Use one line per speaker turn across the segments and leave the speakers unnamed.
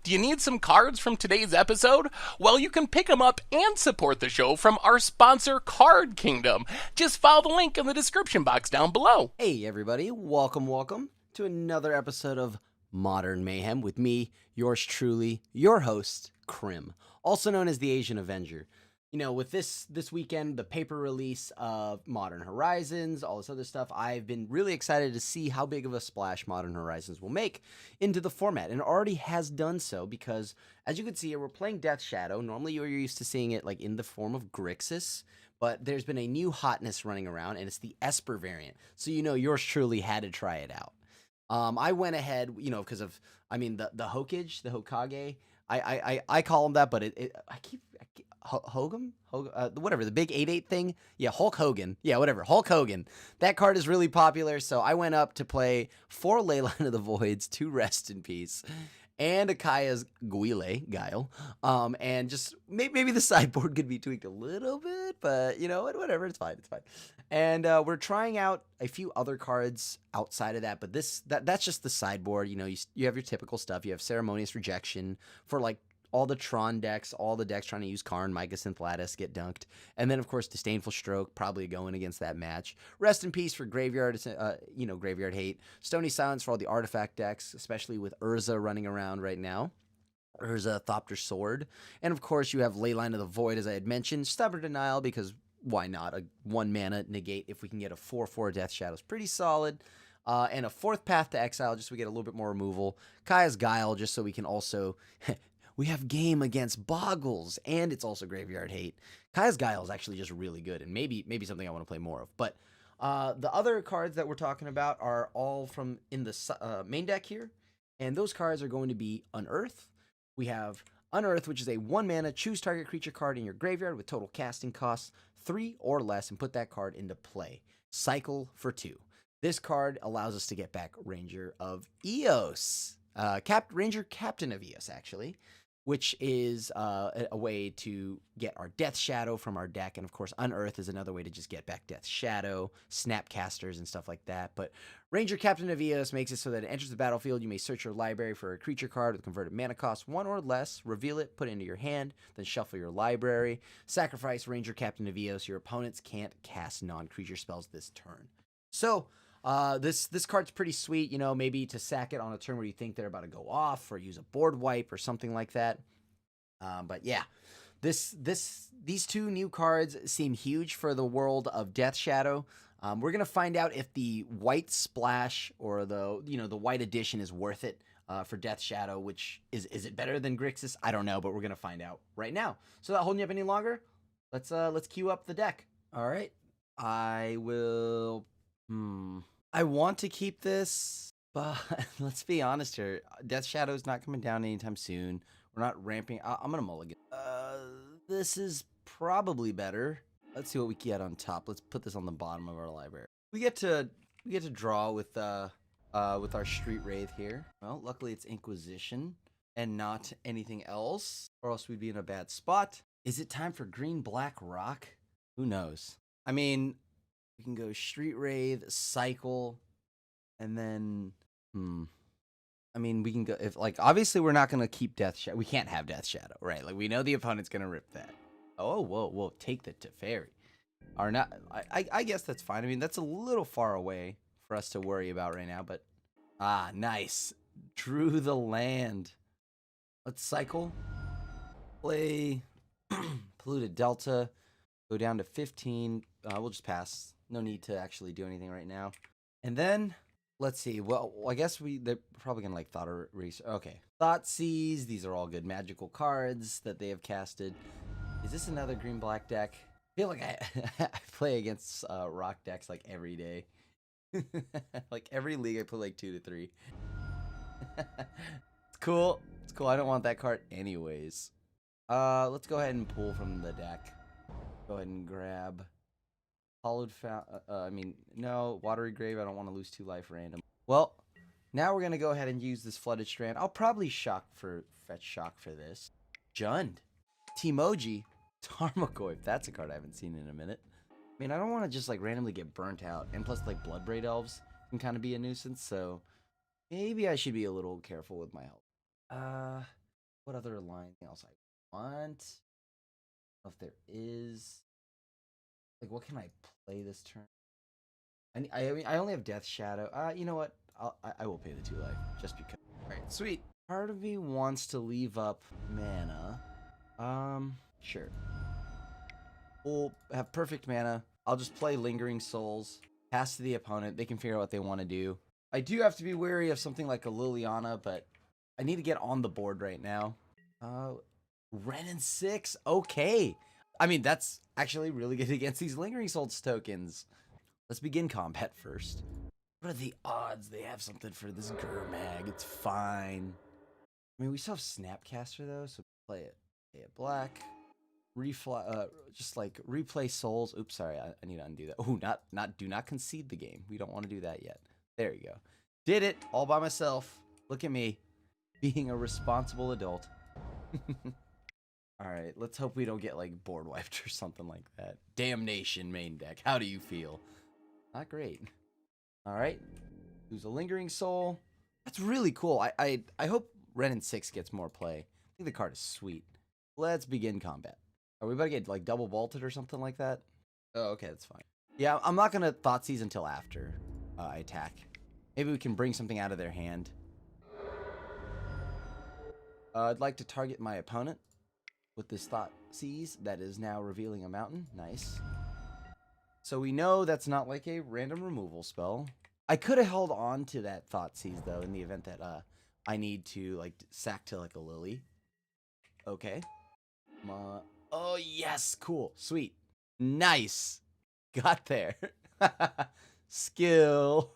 Do you need some cards from today's episode? Well, you can pick them up and support the show from our sponsor, Card Kingdom. Just follow the link in the description box down below.
Hey everybody, welcome to another episode of Modern Mayhem with me, yours truly, your host, Krim, also known as the Asian Avenger. You know, with this weekend, the paper release of Modern Horizons, all this other stuff, I've been really excited to see how big of a splash Modern Horizons will make into the format, and it already has done so because, as you can see here, we're playing Death Shadow. Normally, you're used to seeing it like in the form of Grixis, but there's been a new hotness running around, and it's the Esper variant. So you know, yours truly had to try it out. I went ahead, you know, because of, I mean, the Hokage, the Hokage. I call him that, but whatever, the big 8/8 thing. Yeah, Hulk Hogan. Yeah, whatever, Hulk Hogan. That card is really popular, so I went up to play 4 Leyline of the Voids, 2 Rest in Peace, and Akaya's Guile. And just maybe the sideboard could be tweaked a little bit, but you know what, whatever, it's fine. And we're trying out a few other cards outside of that, but that's just the sideboard. You know, you have your typical stuff. You have Ceremonious Rejection for like all the Tron decks, all the decks trying to use Karn, Mycosynth Lattice get dunked. And then, of course, Disdainful Stroke, probably going against that match. Rest in Peace for Graveyard, Graveyard Hate. Stony Silence for all the artifact decks, especially with Urza running around right now. Urza, Thopter Sword. And, of course, you have Leyline of the Void, as I had mentioned. Stubborn Denial, because why not? A 1-mana negate if we can get a 4/4 Death Shadow is pretty solid. And a 4th Path to Exile, just so we get a little bit more removal. Kaya's Guile, just so we can also... we have game against Boggles, and it's also Graveyard Hate. Kaya's Guile is actually just really good, and maybe something I want to play more of. But the other cards that we're talking about are all from in the main deck here, and those cards are going to be Unearth. We have Unearth, which is a 1-mana, choose target creature card in your graveyard with total casting costs 3 or less, and put that card into play. Cycle for 2. This card allows us to get back Ranger of Eos. Ranger Captain of Eos, actually, which is a way to get our Death Shadow from our deck. And, of course, Unearth is another way to just get back Death Shadow, Snapcasters, and stuff like that. But Ranger Captain of Eos makes it so that it enters the battlefield. You may search your library for a creature card with converted mana cost 1 or less, reveal it, put it into your hand, then shuffle your library. Sacrifice Ranger Captain of Eos. Your opponents can't cast non-creature spells this turn. So... this card's pretty sweet, you know, maybe to sack it on a turn where you think they're about to go off, or use a board wipe or something like that. But yeah, these 2 new cards seem huge for the world of Death Shadow. We're gonna find out if the white splash or the white edition is worth it for Death Shadow. Which is it better than Grixis? I don't know, but we're gonna find out right now. So, not holding you up any longer, let's queue up the deck. All right, I will. I want to keep this, but let's be honest here. Death Shadow's not coming down anytime soon. We're not ramping. I'm going to mulligan. This is probably better. Let's see what we get on top. Let's put this on the bottom of our library. We get to draw with our Street Wraith here. Well, luckily it's Inquisition and not anything else, or else we'd be in a bad spot. Is it time for Green-Black Rock? Who knows? I mean... we can go Street Wraith, Cycle, and then, I mean, we can go, if, like, obviously we're not going to keep Death Shadow. We can't have Death Shadow, right? Like, we know the opponent's going to rip that. Oh, whoa, take the Teferi. Or not, I guess that's fine. I mean, that's a little far away for us to worry about right now, but, nice. Drew the land. Let's Cycle. Play Polluted Delta. Go down to 15. We'll just pass. No need to actually do anything right now. And then, let's see. Well, I guess they're probably going to like Thought Erase. Okay. Thoughtseize. These are all good magical cards that they have casted. Is this another green-black deck? I feel like I play against rock decks like every day. Like every league I play like 2 to 3. It's cool. It's cool. I don't want that card anyways. Let's go ahead and pull from the deck. Go ahead and grab Hollowed no, Watery Grave. I don't want to lose 2 life random. Well, now we're going to go ahead and use this Flooded Strand. I'll probably fetch Shock for this. Jund. Timoji. Tarmogoyf. That's a card I haven't seen in a minute. I mean, I don't want to just like randomly get burnt out. And plus, like, Bloodbraid Elves can kind of be a nuisance. So maybe I should be a little careful with my health. What other line else I want? I don't know if there is. Like, what can I play this turn? I mean, I only have Death Shadow. You know what? I will pay the 2 life just because. All right, sweet. Part of me wants to leave up mana. Sure. We'll have perfect mana. I'll just play Lingering Souls. Pass to the opponent. They can figure out what they want to do. I do have to be wary of something like a Liliana, but I need to get on the board right now. Ren and 6. Okay. I mean, that's actually really good against these Lingering Souls tokens. Let's begin combat first. What are the odds they have something for this Gurmag? It's fine. I mean, we still have Snapcaster, though, so play it. Play it black. Just like replay souls. Oops, sorry, I need to undo that. Oh, do not concede the game. We don't want to do that yet. There you go. Did it all by myself. Look at me, being a responsible adult. All right, let's hope we don't get like board wiped or something like that. Damnation main deck. How do you feel? Not great. All right, who's a Lingering Soul? That's really cool. I hope Ren and 6 gets more play. I think the card is sweet. Let's begin combat. Are we about to get like double vaulted or something like that? Oh, okay, that's fine. Yeah, I'm not gonna Thoughtseize until after I attack. Maybe we can bring something out of their hand. I'd like to target my opponent with this Thoughtseize that is now revealing a mountain. Nice. So we know that's not like a random removal spell. I could have held on to that Thoughtseize though in the event that I need to like sack to like a Lily. Okay. Oh yes, cool, sweet, nice. Got there. Skill.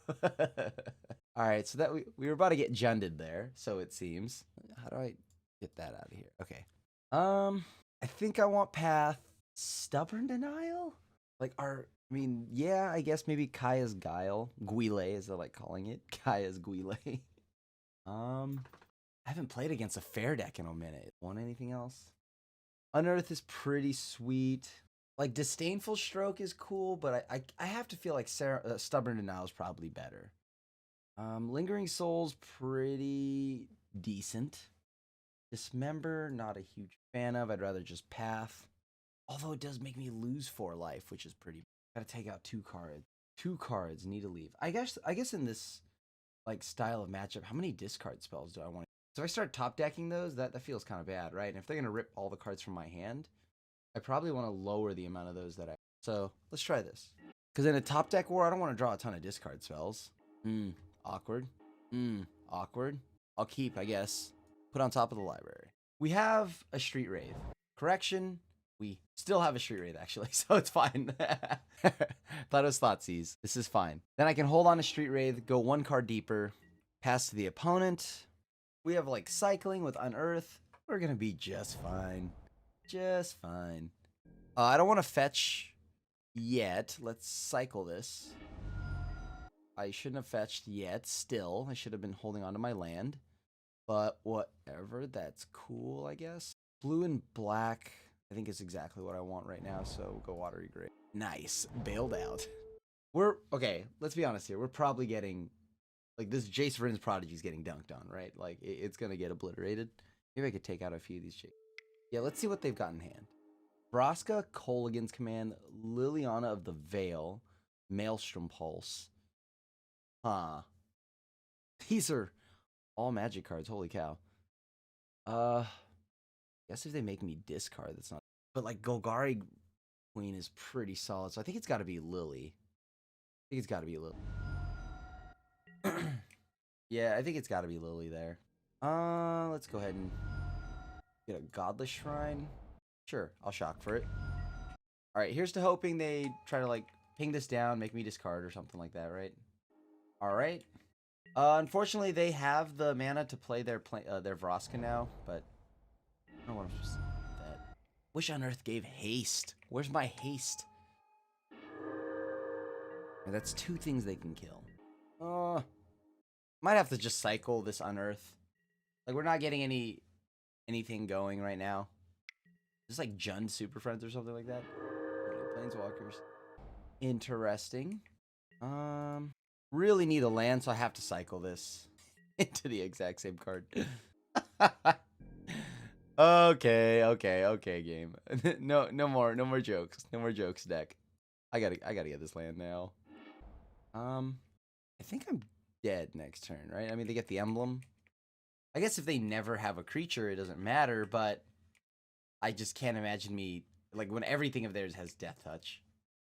All right, so that we were about to get junded there, so it seems. How do I get that out of here? Okay. I think I want path. Stubborn Denial? Like I mean, yeah, I guess maybe Kaya's Guile. Guile, as I like calling it. Kaya's Guile. I haven't played against a fair deck in a minute. Want anything else? Unearth is pretty sweet. Like Disdainful Stroke is cool, but I have to feel like Stubborn Denial is probably better. Lingering Souls, pretty decent. Dismember, not a huge fan of. I'd rather just Path. Although it does make me lose 4 life, which is pretty. Gotta take out 2 cards. 2 cards need to leave. I guess in this like style of matchup, how many discard spells do I want? So if I start top decking those, that feels kind of bad, right? And if they're gonna rip all the cards from my hand, I probably want to lower the amount of those that I. So let's try this. Because in a top deck war, I don't want to draw a ton of discard spells. Awkward. Awkward. I'll keep, I guess. Put on top of the library. We have a Street Wraith. Correction. We still have a Street Wraith, actually, so it's fine. Thought it was Thoughtseize. This is fine. Then I can hold on to Street Wraith, go 1 card deeper, pass to the opponent. We have, like, cycling with Unearth. We're going to be just fine. Just fine. I don't want to fetch yet. Let's cycle this. I shouldn't have fetched yet, still. I should have been holding on to my land. But whatever, that's cool, I guess. Blue and black, I think is exactly what I want right now, so we'll go Watery Grave. Nice, bailed out. Okay, let's be honest here. We're probably getting, like, this Jace Vryn's Prodigy is getting dunked on, right? Like, it's going to get obliterated. Maybe I could take out a few of these Jace. Yeah, let's see what they've got in hand. Vraska, Kolaghan's Command, Liliana of the Veil, Maelstrom Pulse. Huh. These are all magic cards, holy cow. Guess if they make me discard, that's not. But like Golgari Queen is pretty solid, so I think it's got to be Lily. I think it's got to be Lily. Yeah, I think it's got to be Lily there. Let's go ahead and get a Godless Shrine. Sure, I'll shock for it. All right, here's to hoping they try to like ping this down, make me discard or something like that, right? All right. Unfortunately, they have the mana to play their Vraska now, but I don't know what I'm supposed to do with that. Wish Unearth gave haste. Where's my haste? And that's 2 things they can kill. Might have to just cycle this Unearth. Like, we're not getting anything going right now. Just like Jund Super Friends or something like that. Planeswalkers. Interesting. Really need a land, so I have to cycle this into the exact same card. Okay, game. No more jokes. No more jokes, deck. I gotta get this land now. I think I'm dead next turn, right? I mean, they get the emblem. I guess if they never have a creature, it doesn't matter, but I just can't imagine me, like, when everything of theirs has death touch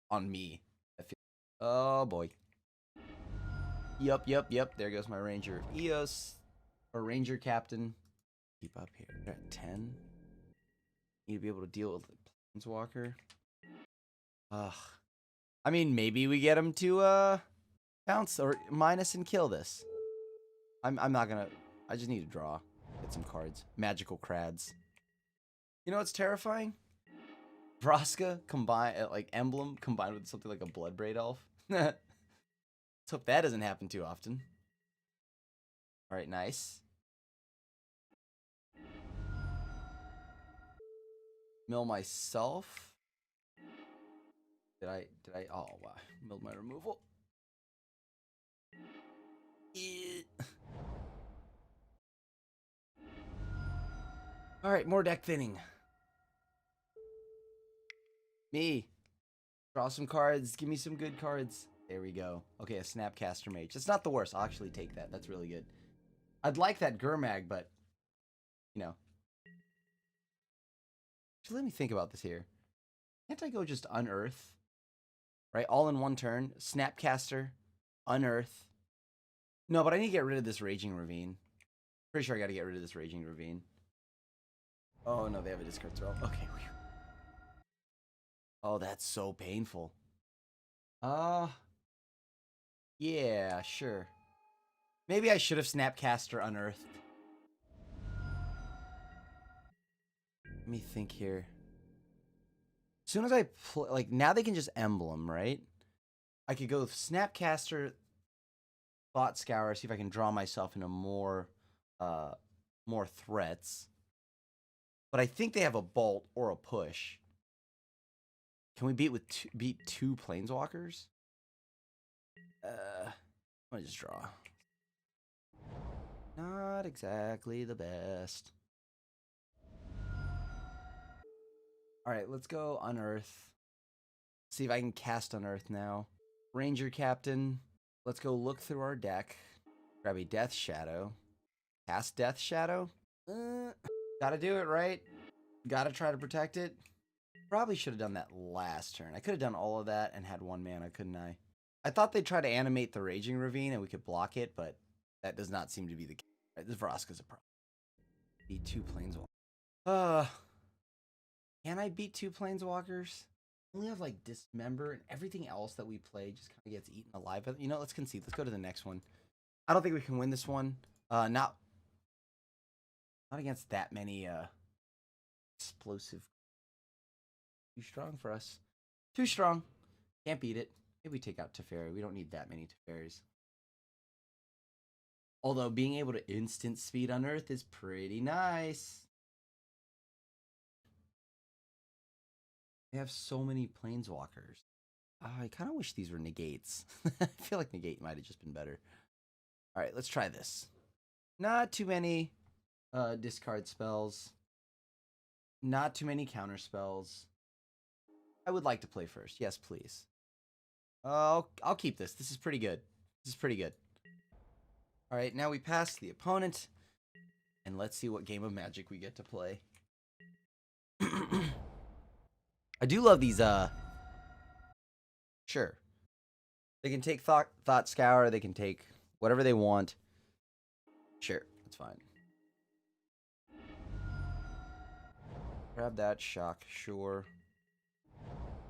on me. Oh, boy. Yup. There goes my Ranger of Eos. Or Ranger Captain. Keep up here. They're at 10. Need to be able to deal with the Planeswalker. Ugh. I mean, maybe we get him to, bounce or minus and kill this. I'm not gonna... I just need to draw. Get some cards. Magical Crads. You know what's terrifying? Vraska combine like emblem combined with something like a Bloodbraid Elf. Let's hope that doesn't happen too often. Alright, nice. Mill myself. Did I oh wow. Milled my removal. Alright, more deck thinning. Me. Draw some cards. Give me some good cards. There we go. Okay, a Snapcaster Mage. It's not the worst. I'll actually take that. That's really good. I'd like that Gurmag, but, you know. Actually, let me think about this here. Can't I go just Unearth? Right? All in one turn. Snapcaster. Unearth. No, but I need to get rid of this Raging Ravine. Pretty sure I got to get rid of this Raging Ravine. Oh, no, they have a discard throw. Okay. Oh, that's so painful. Yeah, sure. Maybe I should have Snapcaster Unearthed. Let me think here. As soon as I play, like, now they can just emblem, right? I could go with Snapcaster, Thought Scour, see if I can draw myself into more threats. But I think they have a bolt or a push. Can we beat two Planeswalkers? I'm gonna just draw. Not exactly the best. Alright, let's go Unearth. See if I can cast Unearth now. Ranger Captain. Let's go look through our deck. Grab a Death Shadow. Cast Death Shadow? Gotta do it, right? Gotta try to protect it. Probably should have done that last turn. I could have done all of that and had 1 mana, couldn't I? I thought they'd try to animate the Raging Ravine and we could block it, but that does not seem to be the case. Right, this Vraska's a problem. Beat 2 Planeswalkers. Can I beat 2 Planeswalkers? I only have like Dismember and everything else that we play just kind of gets eaten alive. You know, let's concede. Let's go to the next one. I don't think we can win this one. Not against that many explosive. Too strong for us. Too strong. Can't beat it. Maybe we take out Teferi. We don't need that many Teferis. Although being able to instant speed Unearth is pretty nice. They have so many Planeswalkers. I kind of wish these were negates. I feel like negate might have just been better. All right, let's try this. Not too many discard spells. Not too many counter spells. I would like to play first. Yes, please. I'll keep this. This is pretty good. This is pretty good. All right, now we pass the opponent. And let's see what game of Magic we get to play. I do love these, Sure. They can take Thought Scour. They can take whatever they want. Sure, that's fine. Grab that shock, sure.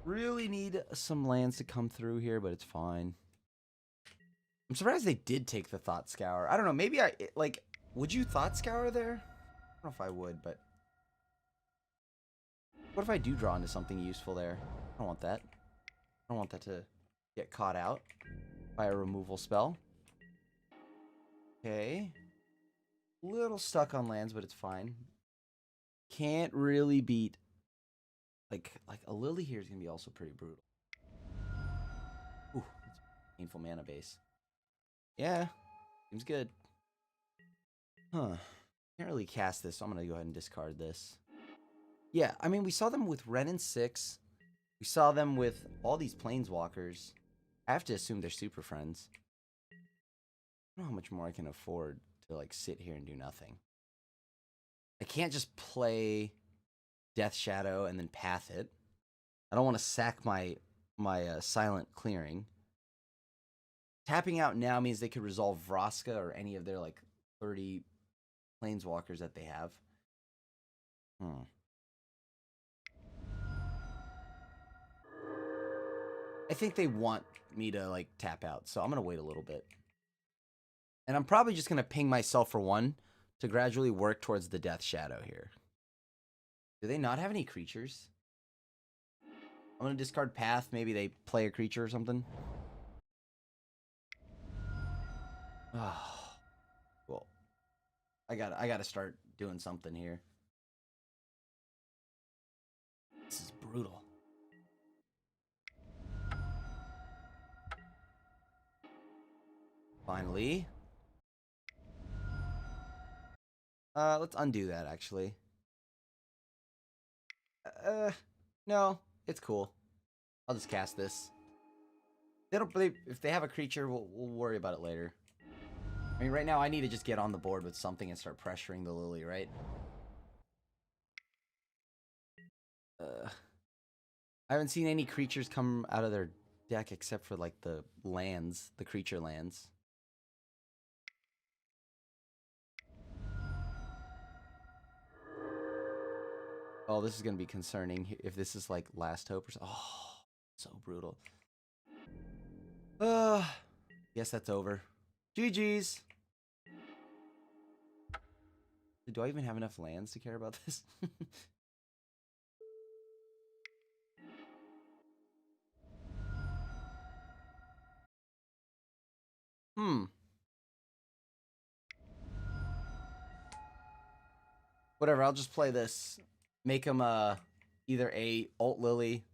Really need some lands to come through here, but it's fine. I'm surprised they did take the Thought Scour. I don't know, maybe would you Thought Scour there? I don't know if I would, but... What if I do draw into something useful there? I don't want that. I don't want that to get caught out by a removal spell. Okay. Little stuck on lands, but it's fine. Can't really beat... Like a Lily here is going to be also pretty brutal. Ooh, that's a painful mana base. Yeah, seems good. Huh. Can't really cast this, so I'm going to go ahead and discard this. Yeah, I mean, we saw them with Ren and 6. We saw them with all these Planeswalkers. I have to assume they're super friends. I don't know how much more I can afford to, like, sit here and do nothing. I can't just play Death Shadow and then path it. I don't want to sack my silent clearing. Tapping out now means they could resolve Vraska or any of their, like, 30 Planeswalkers that they have. I think they want me to, like, tap out, so I'm going to wait a little bit. And I'm probably just going to ping myself for 1 to gradually work towards the Death Shadow here. Do they not have any creatures? I'm going to discard Path. Maybe they play a creature or something. Oh, well, I gotta start doing something here. This is brutal. Finally. Let's undo that, actually. No, it's cool. I'll just cast this. If they have a creature, we'll worry about it later. I mean, right now I need to just get on the board with something and start pressuring the Lily, right? I haven't seen any creatures come out of their deck except for, like, the lands, the creature lands. Oh, this is going to be concerning if this is, like, Last Hope or something. Oh, so brutal. Yes, that's over. GG's. Do I even have enough lands to care about this? Whatever, I'll just play this. Make them either a ult Lily.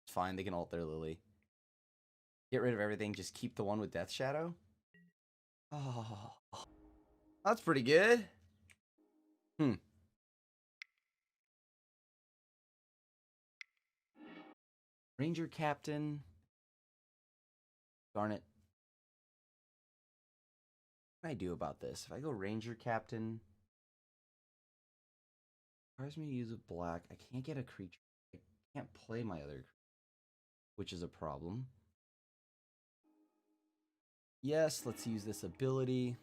It's fine, they can ult their Lily. Get rid of everything, just keep the one with Death Shadow. Oh, that's pretty good. Ranger Captain. Darn it. What can I do about this? If I go Ranger Captain, requires me to use a black. I can't get a creature. I can't play my other, which is a problem. Yes, let's use this ability.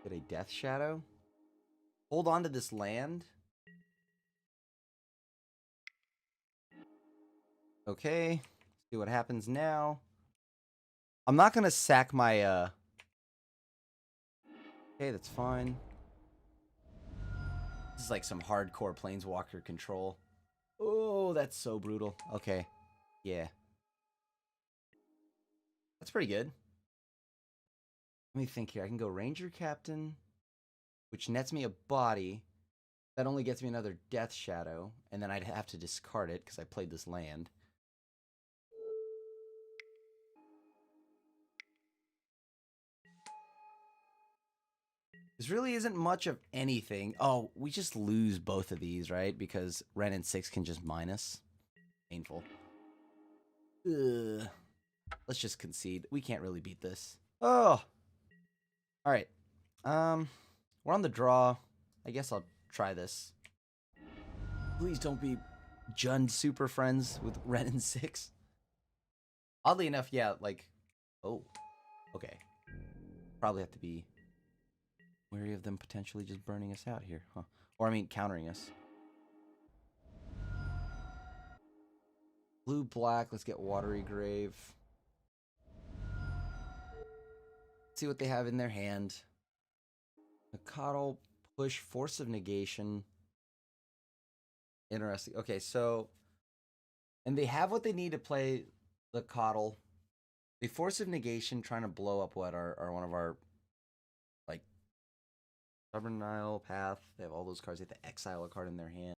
Get a Death Shadow. Hold on to this land. Okay, let's see what happens now. I'm not gonna sack my okay, that's fine. This is like some hardcore Planeswalker control. Oh, that's so brutal. Okay, yeah. That's pretty good. Let me think here. I can go Ranger Captain, which nets me a body. That only gets me another Death Shadow, and then I'd have to discard it because I played this land. This really isn't much of anything. Oh, we just lose both of these, right? Because Ren and 6 can just minus. Painful. Ugh. Let's just concede. We can't really beat this. Oh. Alright. We're on the draw. I guess I'll try this. Please don't be Jund super friends with Ren and 6. Oddly enough, yeah, like... Oh. Okay. Probably have to be wary of them potentially just burning us out here, huh? Or, I mean, countering us. Blue, black, let's get Watery Grave. See what they have in their hand. Nakatl, push, Force of Negation. Interesting. Okay, so... And they have what they need to play the Coddle. The Force of Negation trying to blow up what are one of our, like, Stubborn Nile, Path. They have all those cards. They have to exile a card in their hand.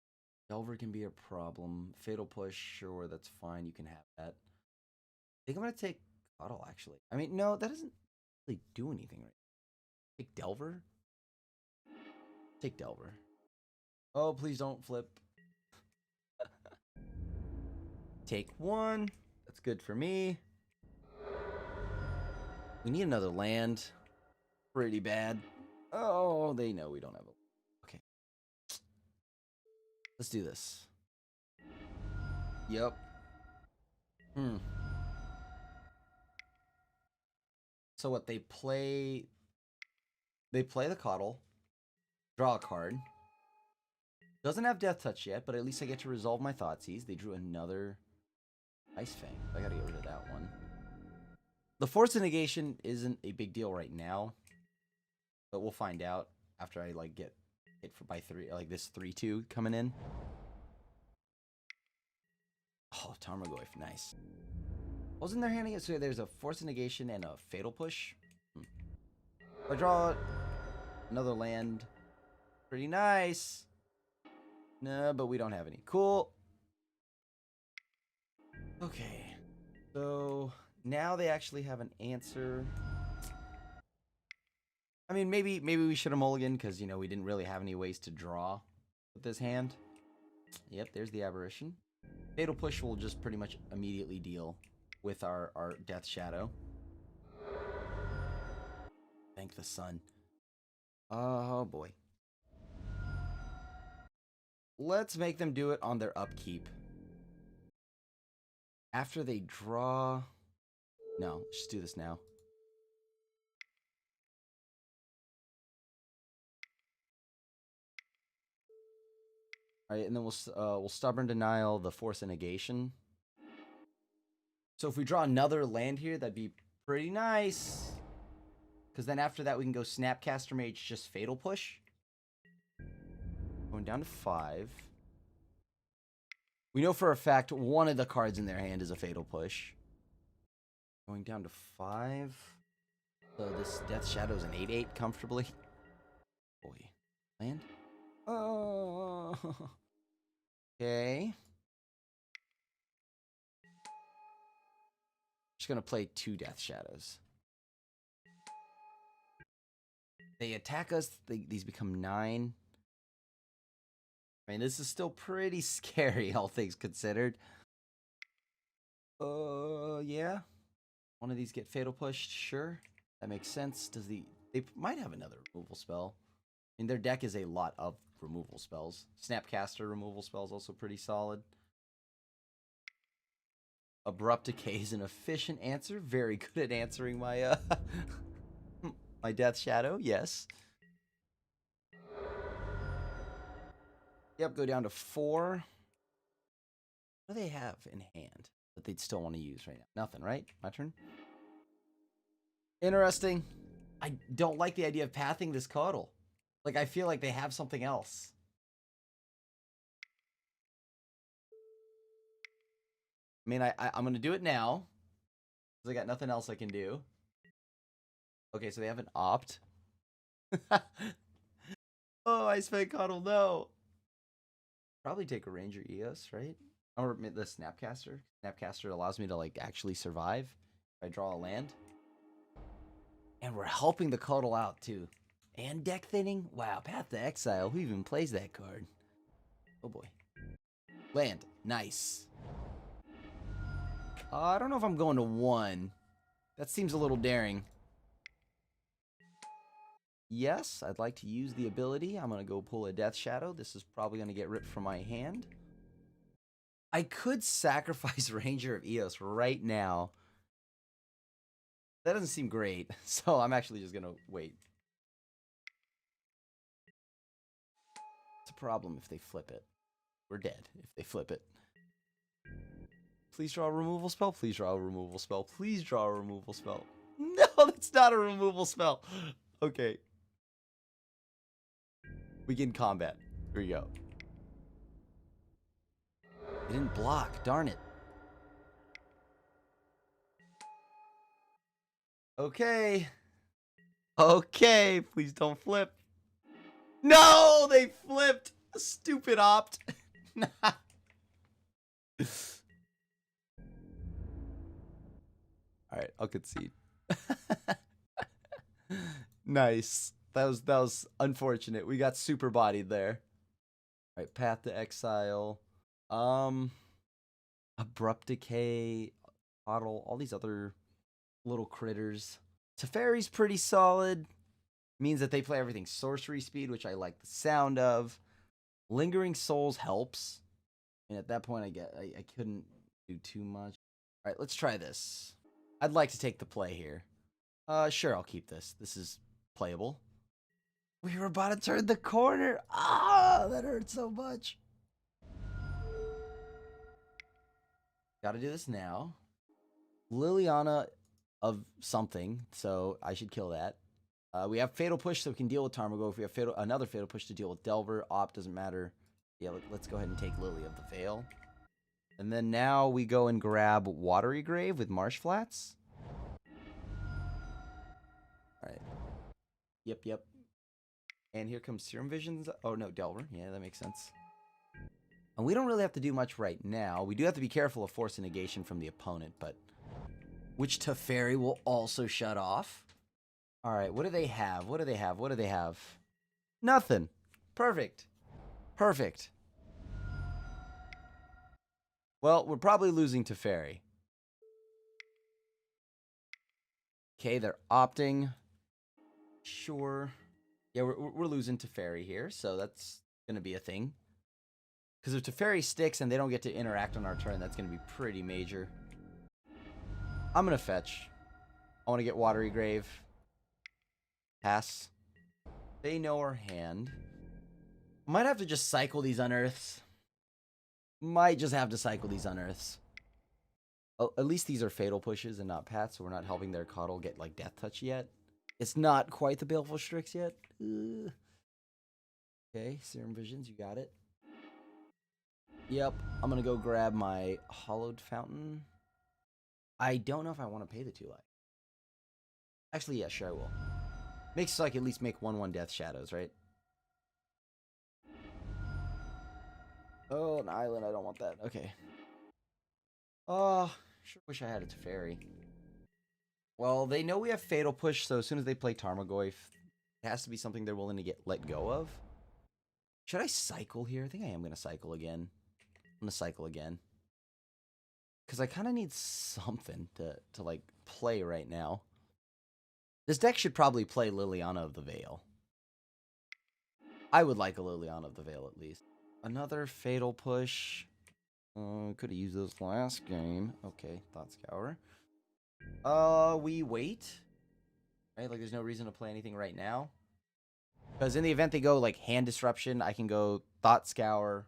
Delver can be a problem. Fatal Push, sure, that's fine. You can have that. I think I'm going to take Coddle, actually. I mean, no, that doesn't really do anything right Take Delver? Take Delver. Oh, please don't flip. Take 1. That's good for me. We need another land. Pretty bad. Oh, they know we don't have a... Okay. Let's do this. Yep. So what, they play the Coddle. Draw a card. Doesn't have Death Touch yet, but at least I get to resolve my Thoughtseize. They drew another Ice Fang. I gotta get rid of that one. The Force of Negation isn't a big deal right now, but we'll find out after I like get hit by 3, like this 3/2 coming in. Oh, Tarmogoyf, nice. Wasn't there handing it? So there's a Force of Negation and a Fatal Push. I draw another land. Pretty nice. No, but we don't have any. Cool. Okay. So now they actually have an answer. I mean, maybe we should have mulliganed because, you know, we didn't really have any ways to draw with this hand. Yep, there's the Aberration. Fatal Push will just pretty much immediately deal with our Death Shadow. Thank the sun. Oh, boy. Let's make them do it on their upkeep. After they draw... No, let's just do this now. Alright, and then we'll Stubborn Denial the Force of Negation. So if we draw another land here, that'd be pretty nice. Because then after that, we can go Snapcaster Mage, just Fatal Push. Going down to 5. We know for a fact one of the cards in their hand is a Fatal Push. Going down to 5. So this Death Shadow's an 8/8 comfortably. Boy. Land? Oh. Okay. Just gonna play 2 Death Shadows. They attack us, these become 9. I mean, this is still pretty scary, all things considered. Yeah. One of these get Fatal Pushed, sure. That makes sense. They might have another removal spell. I mean, their deck is a lot of removal spells. Snapcaster removal spells also pretty solid. Abrupt Decay is an efficient answer. Very good at answering my my Death Shadow, yes. Yep, go down to 4. What do they have in hand that they'd still want to use right now? Nothing, right? My turn? Interesting. I don't like the idea of pathing this Coddle. Like, I feel like they have something else. I mean, I'm going to do it now. Because I got nothing else I can do. Okay, so they have an opt. Oh, I spent Coddle, no. Probably take a Ranger Eos, right? Or the Snapcaster. Snapcaster allows me to, like, actually survive if I draw a land. And we're helping the Coddle out, too. And deck thinning? Wow, Path to Exile. Who even plays that card? Oh, boy. Land. Nice. I don't know if I'm going to 1. That seems a little daring. Yes, I'd like to use the ability. I'm going to go pull a Death Shadow. This is probably going to get ripped from my hand. I could sacrifice Ranger of Eos right now. That doesn't seem great, so I'm actually just going to wait. It's a problem if they flip it. We're dead if they flip it. Please draw a removal spell. Please draw a removal spell. Please draw a removal spell. No, that's not a removal spell. Okay. Begin combat. Here we go. It didn't block. Darn it. Okay. Okay. Please don't flip. No, they flipped. Stupid opt. All right, I'll concede. Nice. That was unfortunate. We got super bodied there. All right, Path to Exile. Abrupt Decay, Bottle, all these other little critters. Teferi's pretty solid. Means that they play everything sorcery speed, which I like the sound of. Lingering Souls helps. And at that point, I couldn't do too much. All right, let's try this. I'd like to take the play here. Sure, I'll keep this. This is playable. We were about to turn the corner. Ah, that hurt so much. Gotta do this now. Liliana of something, so I should kill that. We have Fatal Push, so we can deal with Tarmogo. If we have another Fatal Push to deal with Delver, Op doesn't matter. Yeah, let's go ahead and take Lily of the Veil. And then now we go and grab Watery Grave with Marsh Flats. Alright. Yep. And here comes Serum Visions. Oh, no, Delver. Yeah, that makes sense. And we don't really have to do much right now. We do have to be careful of Force and Negation from the opponent, but... Which Teferi will also shut off. Alright, what do they have? What do they have? Nothing. Perfect. Well, we're probably losing Teferi. Okay, they're opting. Sure. Yeah, we're losing Teferi here, so that's going to be a thing. Because if Teferi sticks and they don't get to interact on our turn, that's going to be pretty major. I'm going to fetch. I want to get Watery Grave. Pass. They know our hand. Might have to just cycle these unearths. Might just have to cycle these unearths. Oh, at least these are Fatal Pushes and not Paths, so we're not helping their Coddle get, like, Death Touch yet. It's not quite the Baleful Strix yet. Okay, Serum Visions, you got it. Yep, I'm going to go grab my Hollowed Fountain. I don't know if I want to pay the 2 life. Actually, yeah, sure I will. Makes it so I can at least make 1/1 Death Shadows, right? Oh, an island. I don't want that. Okay. Oh, sure wish I had a Teferi. Well, they know we have Fatal Push, so as soon as they play Tarmogoyf, it has to be something they're willing to let go of. Should I cycle here? I think I am going to cycle again. I'm going to cycle again. Because I kind of need something to like, play right now. This deck should probably play Liliana of the Veil. I would like a Liliana of the Veil, at least. Another Fatal Push. Could have used this last game. Okay, Thought Scour. We wait. Right, like there's no reason to play anything right now. Because in the event they go, like, Hand Disruption, I can go Thought Scour.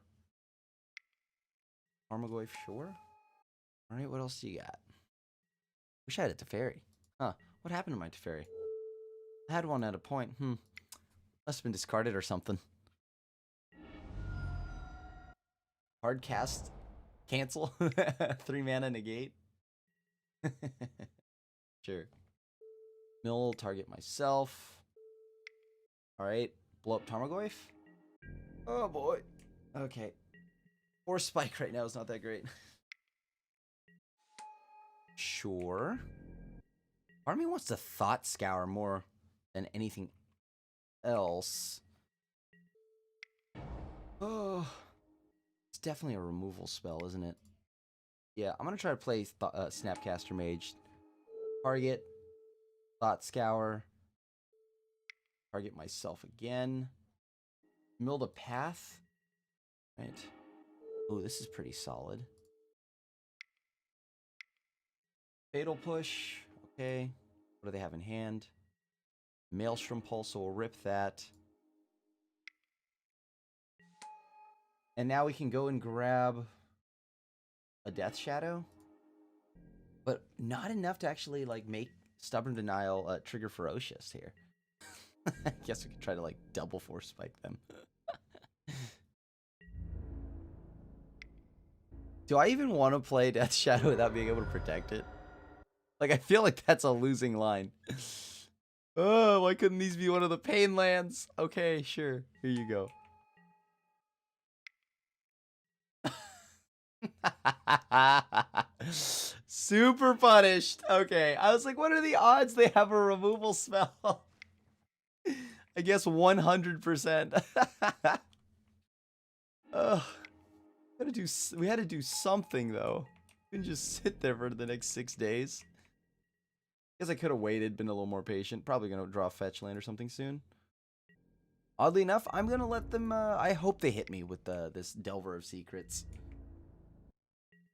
Tarmogoyf, sure. Alright, what else do you got? Wish I had a Teferi. Huh, what happened to my Teferi? I had one at a point. Must have been discarded or something. Hard cast. Cancel. 3 mana negate. Sure. Mill, target myself. Alright. Blow up Tarmogoyf. Oh boy. Okay. Or Spike right now is not that great. Sure. Part of me wants to Thought Scour more than anything else. Oh. It's definitely a removal spell, isn't it? Yeah, I'm going to try to play Snapcaster Mage. Target. Thought Scour. Target myself again. Mill the Path. Right. Oh, this is pretty solid. Fatal Push. Okay. What do they have in hand? Maelstrom Pulse, so we'll rip that. And now we can go and grab a Death Shadow. But not enough to actually, like, make Stubborn Denial trigger Ferocious here. I guess we could try to, like, double Force Spike them. Do I even want to play Death Shadow without being able to protect it? Like, I feel like that's a losing line. Oh, why couldn't these be one of the pain lands? Okay, sure. Here you go. Super punished. Okay, I was like, what are the odds they have a removal spell? I guess 100%. We had to do something though. We couldn't just sit there for the next 6 days. Guess I could have waited, been a little more patient. Probably gonna draw a fetch land or something soon. Oddly enough, I'm gonna let them. I hope they hit me with this Delver of Secrets.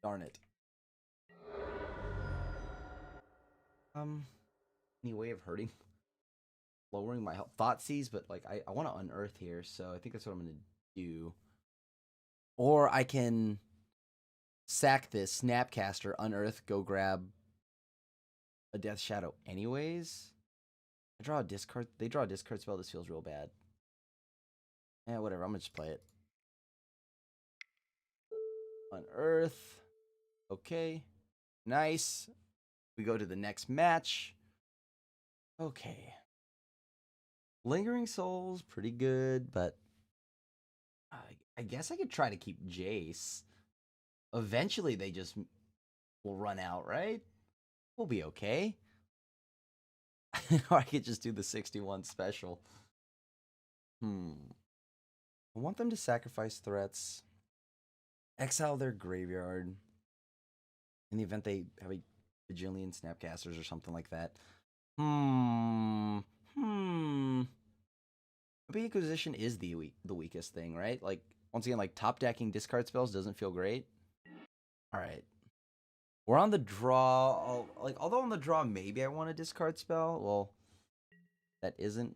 Darn it. Any way of hurting, lowering my health? Thoughtseize, but like I want to unearth here, so I think that's what I'm gonna do. Or I can sack this Snapcaster, unearth, go grab a Death Shadow anyways. I draw a discard. They draw a discard spell. This feels real bad. Yeah, whatever. I'm gonna just play it. Unearth. Okay. Nice. We go to the next match. Okay. Lingering Souls, pretty good, but I guess I could try to keep Jace. Eventually, they just will run out, right? We'll be okay. Or I could just do the 61 special. I want them to sacrifice threats. Exile their graveyard. In the event they have a bajillion Snapcasters or something like that. Maybe Inquisition is the weakest thing, right? Like, once again, like, top decking discard spells doesn't feel great. Alright. We're on the draw. Like, although on the draw, maybe I want a discard spell. Well, that isn't.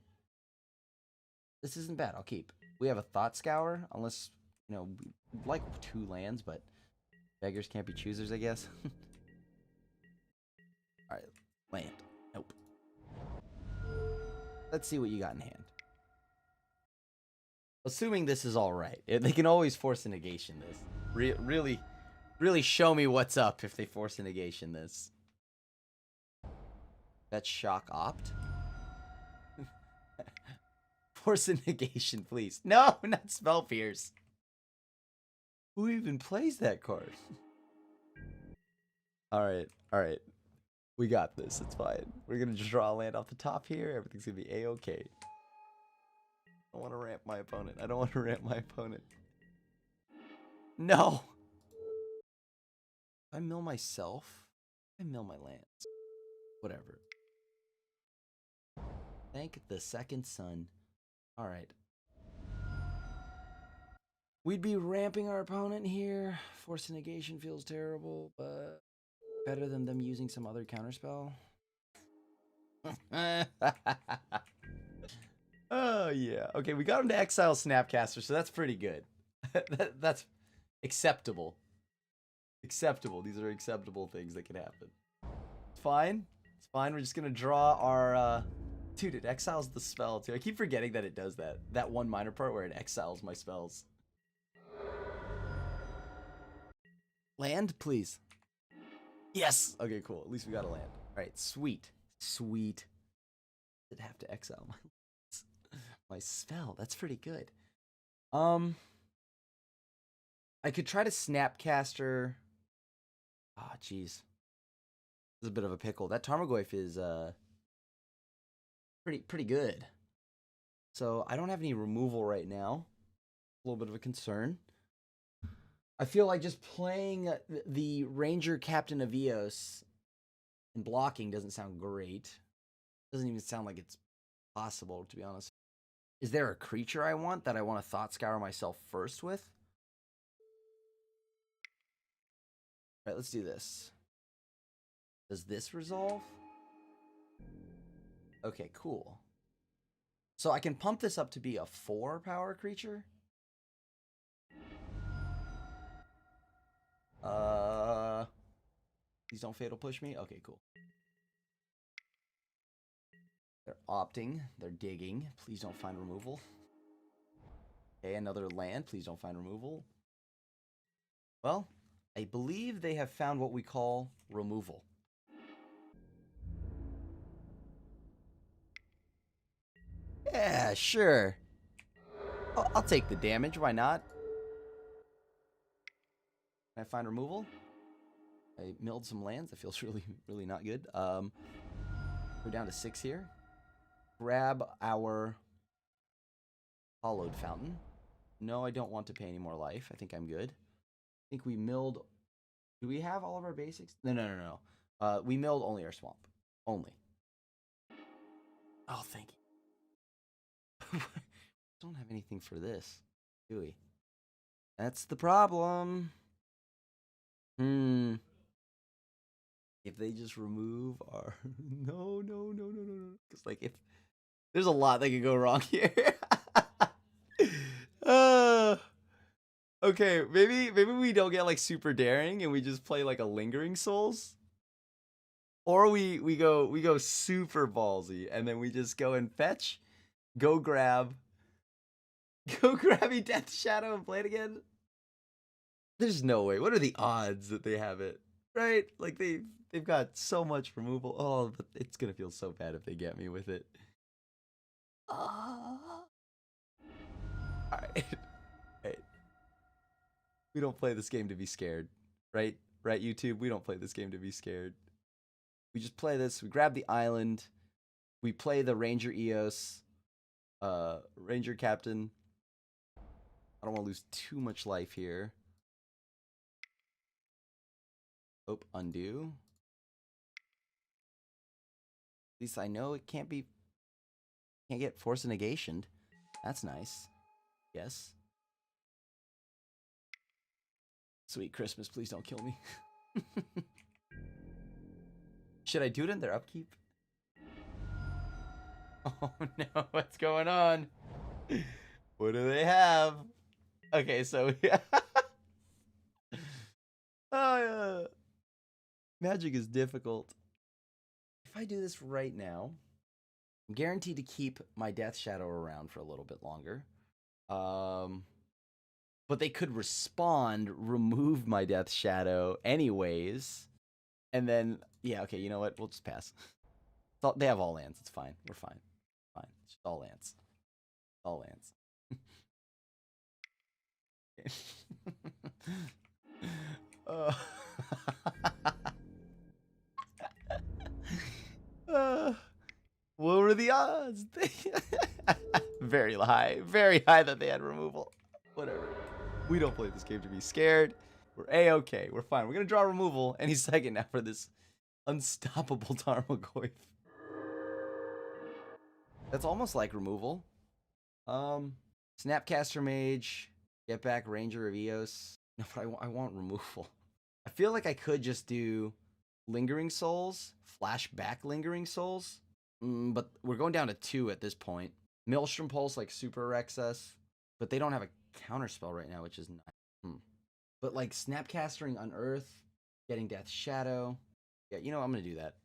This isn't bad. I'll keep. We have a Thought Scour, unless, you know, we'd like 2 lands, but beggars can't be choosers, I guess. Alright, land. Nope. Let's see what you got in hand. Assuming this is alright. They can always force a negation this. Really show me what's up if they force a negation this. That's Shock Opt. Force a negation, please. No, not Spell Pierce. Who even plays that card? Alright. We got this. It's fine. We're gonna just draw a land off the top here. Everything's gonna be A-okay. I don't want to ramp my opponent. No! I mill myself? I mill my lands. Whatever. Thank the second sun. Alright. We'd be ramping our opponent here. Force negation feels terrible, but better than them using some other counterspell. Oh, yeah. Okay, we got him to exile Snapcaster, so that's pretty good. That's acceptable. Acceptable. These are acceptable things that can happen. It's fine. It's fine. We're just going to draw our... Dude, it exiles the spell, too. I keep forgetting that it does that. That one minor part where it exiles my spells. Land, please. Yes! Okay, cool. At least we got a land. Alright, sweet. Sweet. Did have to exile my spell. That's pretty good. I could try to Snapcaster. Ah, jeez. This is a bit of a pickle. That Tarmogoyf is pretty good. So I don't have any removal right now. A little bit of a concern. I feel like just playing the Ranger Captain of Eos and blocking doesn't sound great. Doesn't even sound like it's possible, to be honest. Is there a creature I want that I want to Thought Scour myself first with? All right, let's do this. Does this resolve? Okay, cool. So I can pump this up to be a 4-power creature? Please don't Fatal Push me? Okay, cool. They're opting. They're digging. Please don't find removal. Okay, another land. Please don't find removal. Well, I believe they have found what we call removal. Yeah, sure. I'll take the damage. Why not? Can I find removal? I milled some lands. That feels really not good. Go down to 6 here. grab our hollowed fountain. No, I don't want to pay any more life. I think I'm good. I think we milled. Do we have all of our basics? No. We milled only our swamp. Only. Oh, thank you. Don't have anything for this, do we? That's the problem. If they just remove our no. Because like if there's a lot that could go wrong here. Okay, maybe we don't get like super daring and we just play like a lingering souls. Or we go super ballsy and then we just go and fetch, go grab a Death Shadow and play it again. There's no way. What are the odds that they have it? Right? Like they've got so much removal. Oh, but it's gonna feel so bad if they get me with it. Alright. Right. We don't play this game to be scared. Right, YouTube? We don't play this game to be scared. We just play this, we grab the island, we play the Ranger Eos, Ranger Captain. I don't want to lose too much life here. Oh, undo. At least I know it can't get force of negation. That's nice. Yes. Sweet Christmas, please don't kill me. Should I do it in their upkeep? Oh no, what's going on? What do they have? Okay, so yeah. Oh yeah. Magic is difficult. If I do this right now, I'm guaranteed to keep my Death Shadow around for a little bit longer. But they could respond, remove my Death Shadow anyways. And then, yeah, okay, you know what? We'll just pass. They have all lands. It's fine. We're fine. Fine. It's just all lands. All lands. What were the odds? Very high that they had removal. Whatever. We don't play this game to be scared. We're A-okay. We're fine. We're going to draw removal any second now for this unstoppable Tarmogoyf. That's almost like removal. Snapcaster Mage. Get back Ranger of Eos. No, but I want removal. I feel like I could just do Lingering Souls. Flashback Lingering Souls. But we're going down to 2 at this point. Maelstrom Pulse like super wrecks us. But they don't have a counterspell right now, which is nice. But like Snapcastering Unearth, getting Death Shadow. Yeah, you know what? I'm going to do that.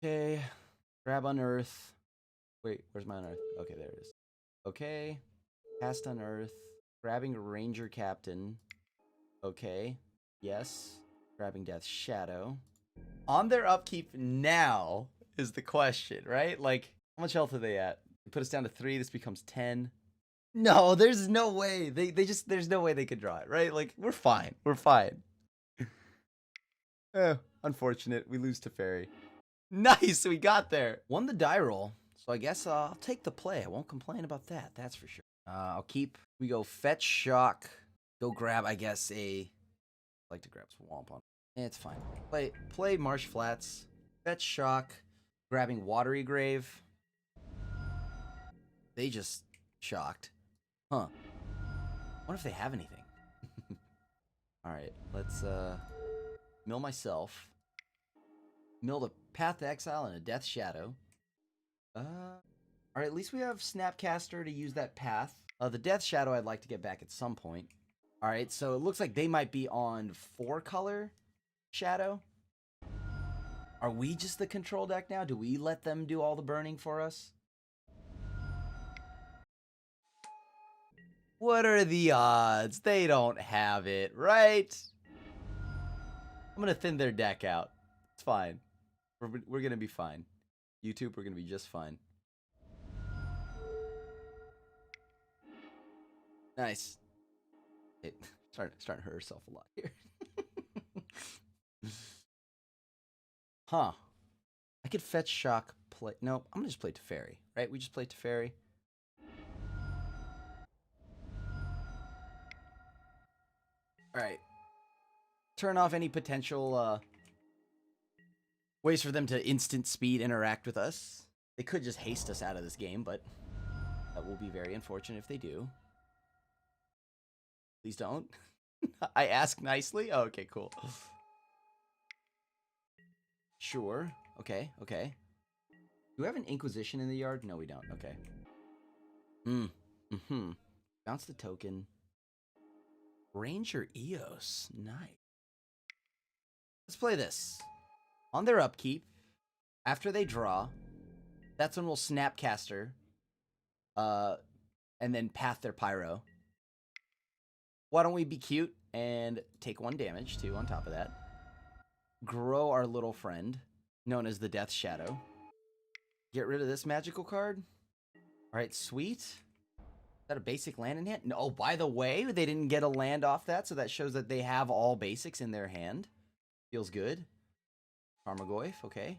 Okay. Grab Unearth. Wait, where's my Unearth? Okay, there it is. Okay. Cast Unearth. Grabbing Ranger Captain. Okay. Yes. Grabbing Death Shadow. On their upkeep now is the question, right? Like, how much health are they at? They put us down to 3. This becomes 10. No, there's no way. There's no way they could draw it, right? Like, we're fine. We're fine. Unfortunate. We lose to Fairy. Nice, we got there. Won the die roll, so I guess I'll take the play. I won't complain about that, that's for sure. I'll keep. We go Fetch Shock. Go grab, I guess, I'd like to grab Swamp on. It's fine. Play Marsh Flats. Fetch Shock. Grabbing Watery Grave. They just shocked. Huh. I wonder if they have anything. Alright, let's mill myself. Mill the Path to Exile and a Death Shadow. Alright, at least we have Snapcaster to use that path. The Death Shadow I'd like to get back at some point. Alright, so it looks like they might be on 4-color Shadow. Are we just the control deck now? Do we let them do all the burning for us? What are the odds? They don't have it, right? I'm gonna thin their deck out. It's fine. We're gonna be fine. YouTube, we're gonna be just fine. Nice. It starting to hurt herself a lot here. Huh. I could Fetch Shock play... No, I'm going to just play Teferi, right? We just play Teferi. Alright. Turn off any potential ways for them to instant speed interact with us. They could just haste us out of this game, but that will be very unfortunate if they do. Please don't. I ask nicely? Oh, okay, cool. Sure. Okay, okay. Do we have an Inquisition in the yard? No, we don't. Okay. Bounce the token. Ranger Eos. Nice. Let's play this. On their upkeep, after they draw, that's when we'll Snapcaster, and then path their Pyro. Why don't we be cute and take 1 damage, too, on top of that. Grow our little friend, known as the Death Shadow. Get rid of this magical card. Alright, sweet. Is that a basic land in hand? No, oh, by the way, they didn't get a land off that, so that shows that they have all basics in their hand. Feels good. Tarmogoyf, okay.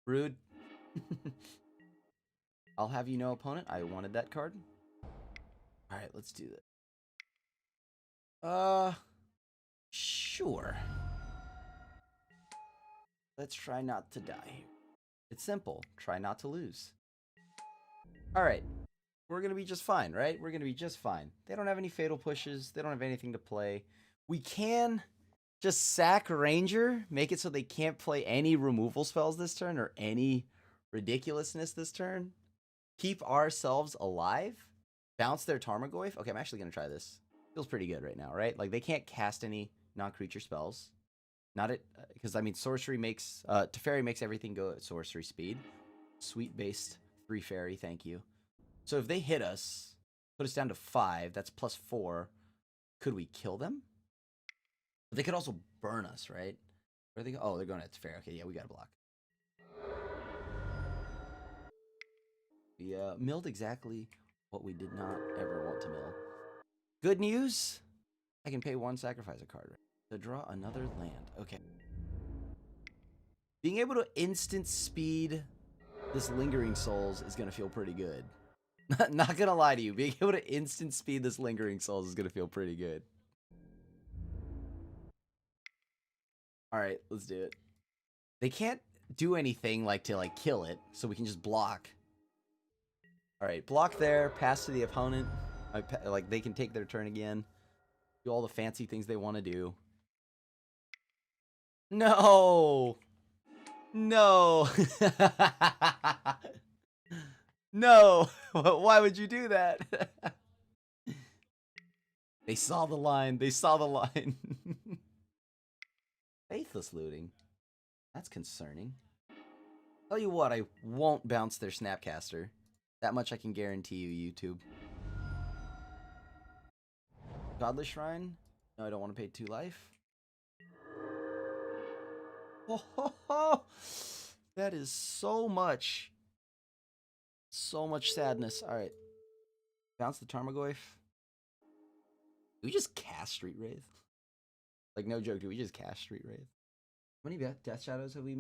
Rude. I'll have you know, opponent, I wanted that card. Alright, let's do this. Sure. Let's try not to die. It's simple. Try not to lose. Alright. We're gonna be just fine, right? We're gonna be just fine. They don't have any fatal pushes. They don't have anything to play. We can just sack Ranger, make it so they can't play any removal spells this turn or any ridiculousness this turn. Keep ourselves alive. Bounce their Tarmogoyf. Okay, I'm actually going to try this. Feels pretty good right now, right? Like, they can't cast any non-creature spells. Not it, because, I mean, sorcery makes, Teferi makes everything go at sorcery speed. Sweet-based 3 fairy, thank you. So if they hit us, put us down to 5, that's +4. Could we kill them? But they could also burn us, right? Where are they go? Oh, they're going at Teferi. Okay, yeah, we got to block. We milled exactly what we did not ever want to mill. Good news, I can pay 1 sacrifice a card to draw another land. Okay. Being able to instant speed this Lingering Souls is going to feel pretty good. Not going to lie to you. Being able to instant speed this Lingering Souls is going to feel pretty good. Alright, let's do it. They can't do anything like to like kill it, so we can just block. Alright, block there, pass to the opponent. Like, they can take their turn again. Do all the fancy things they want to do. No! No! No! Why would you do that? They saw the line. They saw the line. Faithless looting. That's concerning. Tell you what, I won't bounce their Snapcaster. That much I can guarantee you, YouTube. Godless Shrine? No, I don't want to pay 2 life. Oh, ho, ho. That is so much. So much sadness. Alright. Bounce the Tarmogoyf. Do we just cast Street Wraith? Like, no joke, do we just cast Street Wraith? How many Death Shadows have we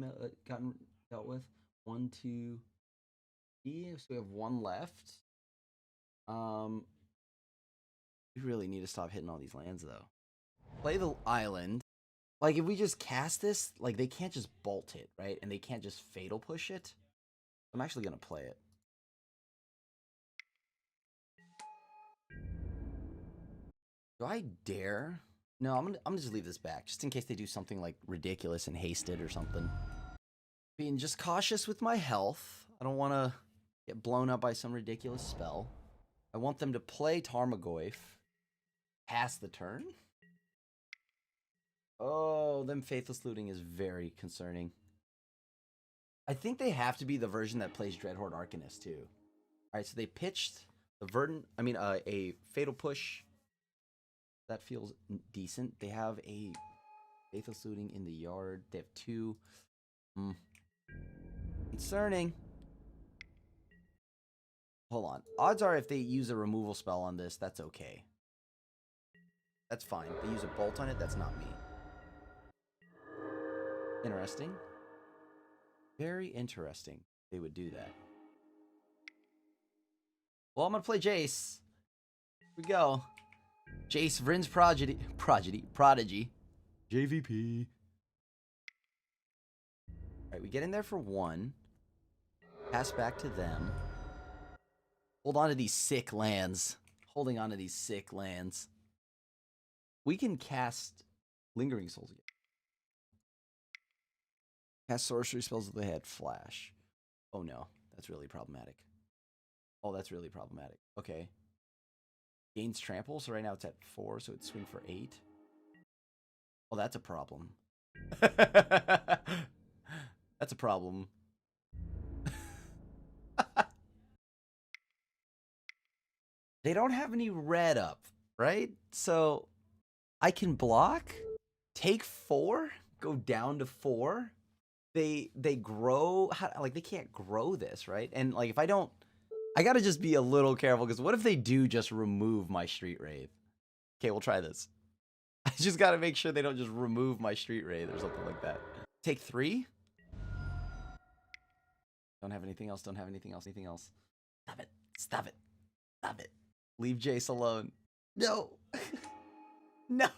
dealt with? 1, 2, 3. So we have 1 left. We really need to stop hitting all these lands, though. Play the island. Like, if we just cast this, like, they can't just bolt it, right? And they can't just fatal push it. I'm actually going to play it. Do I dare? No, I'm gonna just leave this back, just in case they do something, like, ridiculous and hasted or something. Being just cautious with my health. I don't want to get blown up by some ridiculous spell. I want them to play Tarmogoyf. Pass the turn? Oh, them Faithless Looting is very concerning. I think they have to be the version that plays Dreadhorde Arcanist, too. Alright, so they pitched the Verdant, a Fatal Push. That feels decent. They have a Faithless Looting in the yard. They have 2. Concerning. Hold on. Odds are if they use a removal spell on this, that's okay. That's fine. If they use a bolt on it, that's not me. Interesting. Very interesting. They would do that. Well, I'm gonna play Jace. Here we go. Jace, Vryn's Prodigy. JVP. Alright, we get in there for 1. Pass back to them. Hold on to these sick lands. Holding on to these sick lands. We can cast Lingering Souls again. Cast sorcery spells if they had flash. Oh no, that's really problematic. Oh, that's really problematic. Okay. Gains trample, so right now it's at 4, so it'd swing for 8. Oh, that's a problem. That's a problem. They don't have any red up, right? So I can block, take 4, go down to 4. They grow, like they can't grow this, right? And like if I don't, I gotta just be a little careful because what if they do just remove my Street Wraith? Okay, we'll try this. I just gotta make sure they don't just remove my Street Wraith or something like that. Take 3. Don't have anything else. Don't have anything else. Anything else? Stop it. Stop it. Stop it. Leave Jace alone. No. No.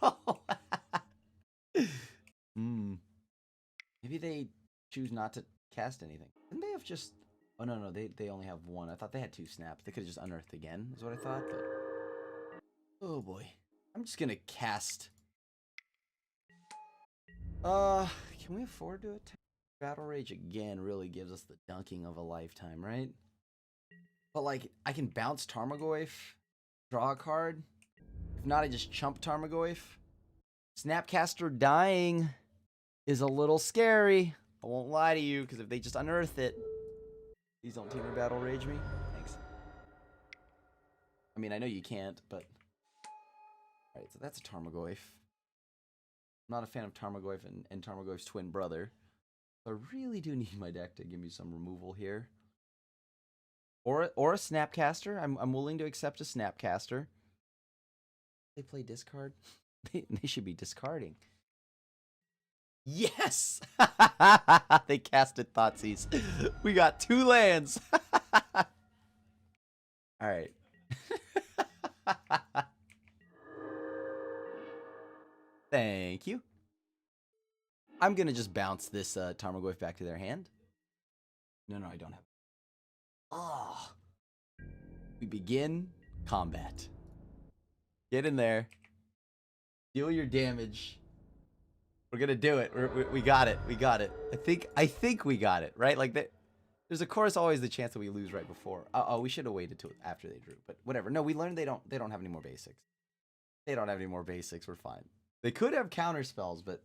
Maybe they choose not to cast anything. Didn't they have just... Oh, no. They only have 1. I thought they had 2 snaps. They could have just unearthed again, is what I thought. But... Oh, boy. I'm just going to cast... Can we afford to attack? Battle Rage again really gives us the dunking of a lifetime, right? But, like, I can bounce Tarmogoyf, draw a card. If not, I just chump Tarmogoyf. Snapcaster dying is a little scary. I won't lie to you, because if they just unearth it... Please don't Temur Battle Rage me. Thanks. I mean, I know you can't, but... Alright, so that's a Tarmogoyf. I'm not a fan of Tarmogoyf and Tarmogoyf's twin brother. I really do need my deck to give me some removal here. Or a Snapcaster. I'm willing to accept a Snapcaster. They play discard? They should be discarding. Yes! They casted Thoughtseize. We got 2 lands. Alright. Thank you. I'm going to just bounce this Tarmogoyf back to their hand. No, I don't have... Oh. We begin combat. Get in there. Deal your damage. We're going to do it. We got it. We got it. I think we got it, right? Like that. There's of course always the chance that we lose right before. Oh, we should have waited till after they drew, but whatever. No, we learned they don't have any more basics. They don't have any more basics. We're fine. They could have counter spells, but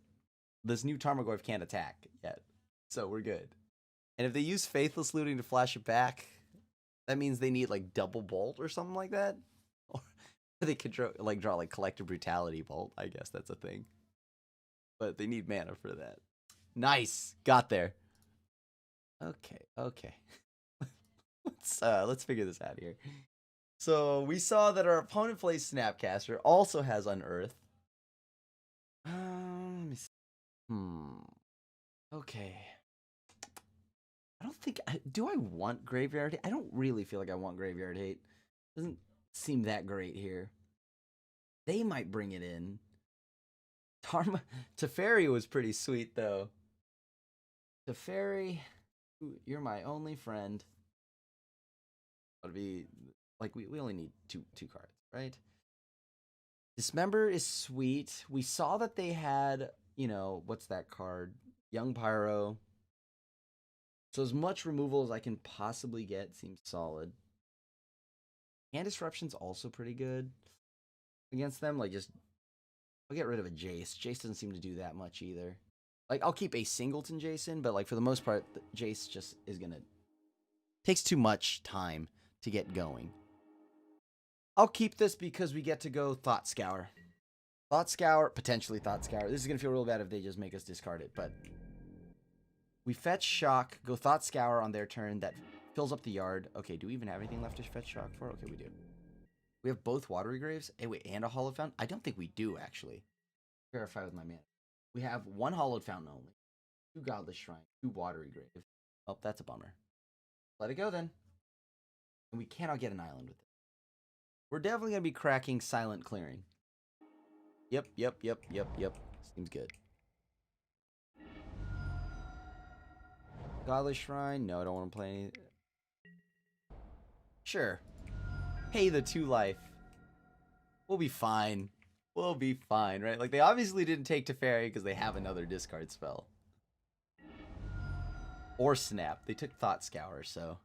this new Tarmogoyf can't attack yet. So we're good. And if they use Faithless Looting to flash it back, that means they need like double bolt or something like that. Or they could draw like Collective Brutality Bolt. I guess that's a thing. But they need mana for that. Nice. Got there. Okay. Let's figure this out here. So we saw that our opponent plays Snapcaster, also has Unearth. Let me see. Okay. I don't think... Do I want Graveyard Hate? I don't really feel like I want Graveyard Hate. Doesn't seem that great here. They might bring it in. Teferi was pretty sweet, though. Teferi, you're my only friend. That'll be... Like, we only need two cards, right? Dismember is sweet. We saw that they had, you know, what's that card? Young Pyro. So as much removal as I can possibly get seems solid. Hand Disruption's also pretty good against them. Like, just... I'll get rid of a Jace. Jace doesn't seem to do that much either. Like, I'll keep a Singleton Jason, but, like, for the most part, Jace just is gonna... Takes too much time to get going. I'll keep this because we get to go Thought Scour. Thought Scour, potentially Thought Scour. This is going to feel real bad if they just make us discard it, but... We fetch Shock, go Thought Scour on their turn. That fills up the yard. Okay, do we even have anything left to fetch Shock for? Okay, we do. We have both Watery Graves. Hey, wait, and a Hallowed Fountain? I don't think we do, actually. Verify with my mana. We have 1 Hallowed Fountain only. 2 Godless Shrine. 2 Watery Grave. Oh, that's a bummer. Let it go then. And we cannot get an island with it. We're definitely going to be cracking silent clearing. Yep. Seems good. Godless Shrine? No, I don't want to play any. Sure. Pay the 2 life. We'll be fine. We'll be fine, right? Like, they obviously didn't take Teferi because they have another discard spell. Or Snap. They took Thought Scour, so...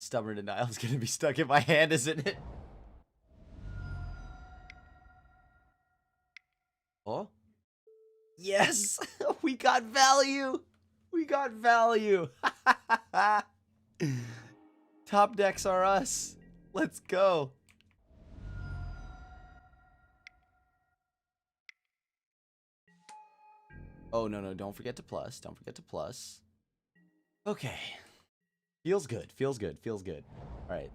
Stubborn Denial's gonna be stuck in my hand, isn't it? Oh? Yes! We got value! We got value! Top decks are us. Let's go. Oh, no, don't forget to plus. Don't forget to plus. Okay. Feels good. Feels good. Feels good. All right.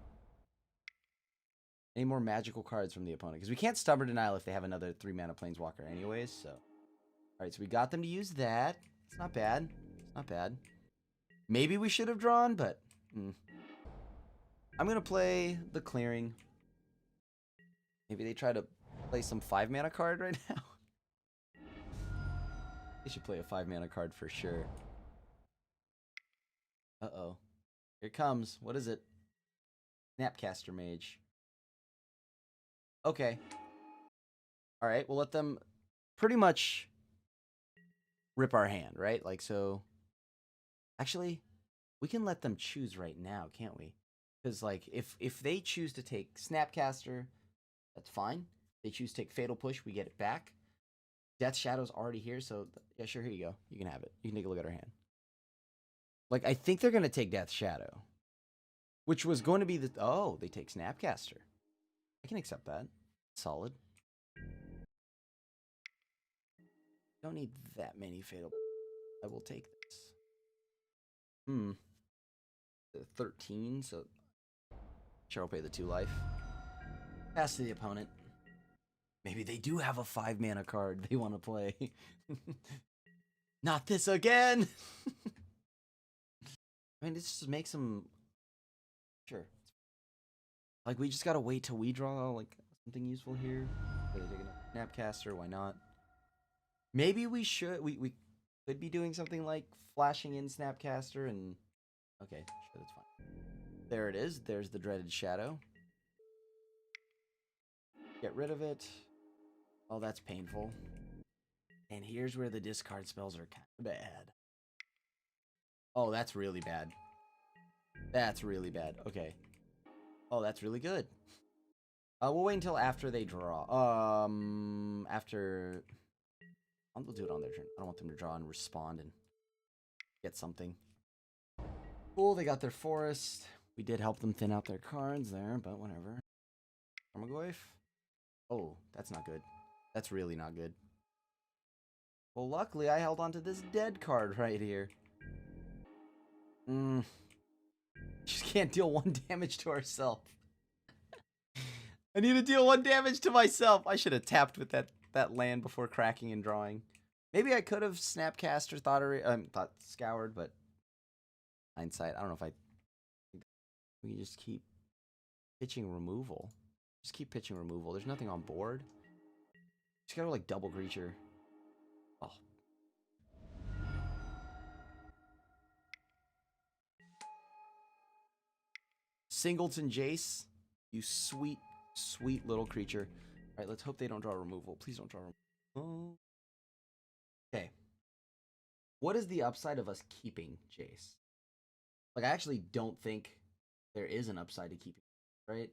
Any more magical cards from the opponent? Because we can't Stubborn Denial if they have another 3-mana Planeswalker anyways, so. All right, so we got them to use that. It's not bad. It's not bad. Maybe we should have drawn, but... I'm going to play the Clearing. Maybe they try to play some 5-mana card right now. They should play a 5-mana card for sure. Uh-oh. Here it comes. What is it? Snapcaster Mage. Okay. Alright, we'll let them pretty much rip our hand, right? Like, so... Actually, we can let them choose right now, can't we? Because, like, if they choose to take Snapcaster, that's fine. If they choose to take Fatal Push, we get it back. Death Shadow's already here, so... Yeah, sure, here you go. You can have it. You can take a look at our hand. Like, I think they're going to take Death Shadow. Which was going to be the... Oh, they take Snapcaster. I can accept that. Solid. Don't need that many Fatal... I will take this. 13, so... Sure, I'll pay the 2 life. Pass to the opponent. Maybe they do have a 5-mana card they want to play. Not this again! I mean, this just makes them... Sure. Like, we just gotta wait till we draw, like, something useful here. They're taking a Snapcaster, why not? Maybe we should... We could be doing something like flashing in Snapcaster and... Okay, sure, that's fine. There it is. There's the dreaded Shadow. Get rid of it. Oh, that's painful. And here's where the discard spells are kind of bad. Oh, that's really bad. That's really bad. Okay. Oh, that's really good. We'll wait until after they draw. After... I'll do it on their turn. I don't want them to draw and respond and get something. Cool, they got their forest. We did help them thin out their cards there, but whatever. Tarmogoyf? Oh, that's not good. That's really not good. Well, luckily, I held on to this dead card right here. Just can't deal 1 damage to ourselves. I need to deal 1 damage to myself. I should have tapped with that land before cracking and drawing. Maybe I could have Snapcast or thought Scoured, but hindsight, I don't know if I... We can just keep pitching removal. Just keep pitching removal. There's nothing on board. Just gotta, like, double creature. Oh. Singleton Jace. You sweet, sweet little creature. Alright, let's hope they don't draw removal. Please don't draw removal. Okay. What is the upside of us keeping Jace? Like, I actually don't think there is an upside to keeping, right?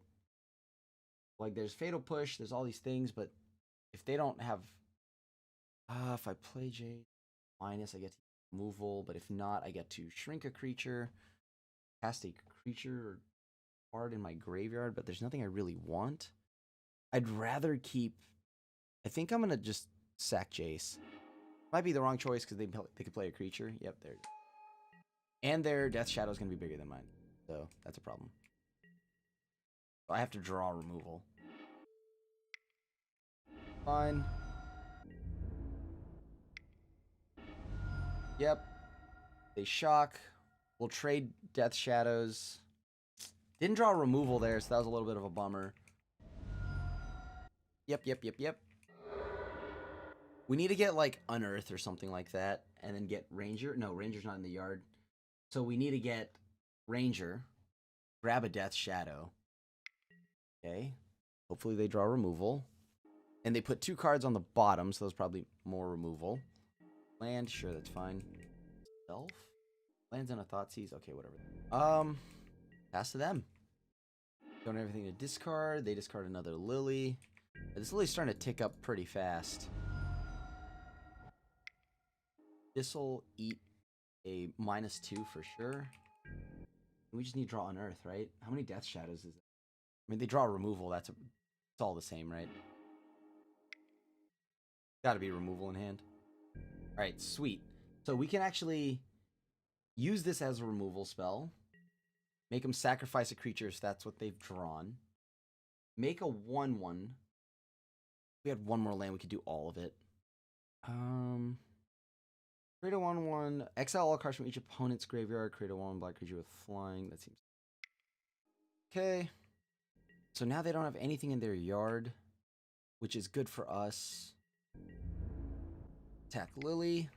Like, there's Fatal Push, there's all these things, but if they don't have... if I play Jace, minus, I get to removal, but if not, I get to shrink a creature, cast a creature card in my graveyard, but there's nothing I really want. I'd rather keep... I think I'm going to just sack Jace. Might be the wrong choice because they could play a creature. Yep, there it is. And their Death Shadow is going to be bigger than mine. So, that's a problem. So I have to draw removal. Fine. Yep. They shock. We'll trade Death Shadows. Didn't draw removal there, so that was a little bit of a bummer. Yep. We need to get, like, Unearth or something like that, and then get Ranger. No, Ranger's not in the yard. So we need to get Ranger, grab a Death Shadow. Okay. Hopefully they draw removal. And they put 2 cards on the bottom, so there's probably more removal. Land, sure, that's fine. Self? Lands on a Thoughtseize? Okay, whatever. Pass to them. Don't have everything to discard. They discard another Lily. This Lily's starting to tick up pretty fast. This'll eat a -2 for sure. We just need to draw Unearth, right? How many Death Shadows is it? I mean, they draw removal. It's all the same, right? Gotta be removal in hand. Alright, sweet. So we can actually use this as a removal spell. Make them sacrifice a creature if that's what they've drawn. Make a 1/1. If we had one more land, we could do all of it. Create a 1/1. Exile all cards from each opponent's graveyard. Create a 1/1 black creature with flying. That seems... Okay. So now they don't have anything in their yard, which is good for us. Attack Lily.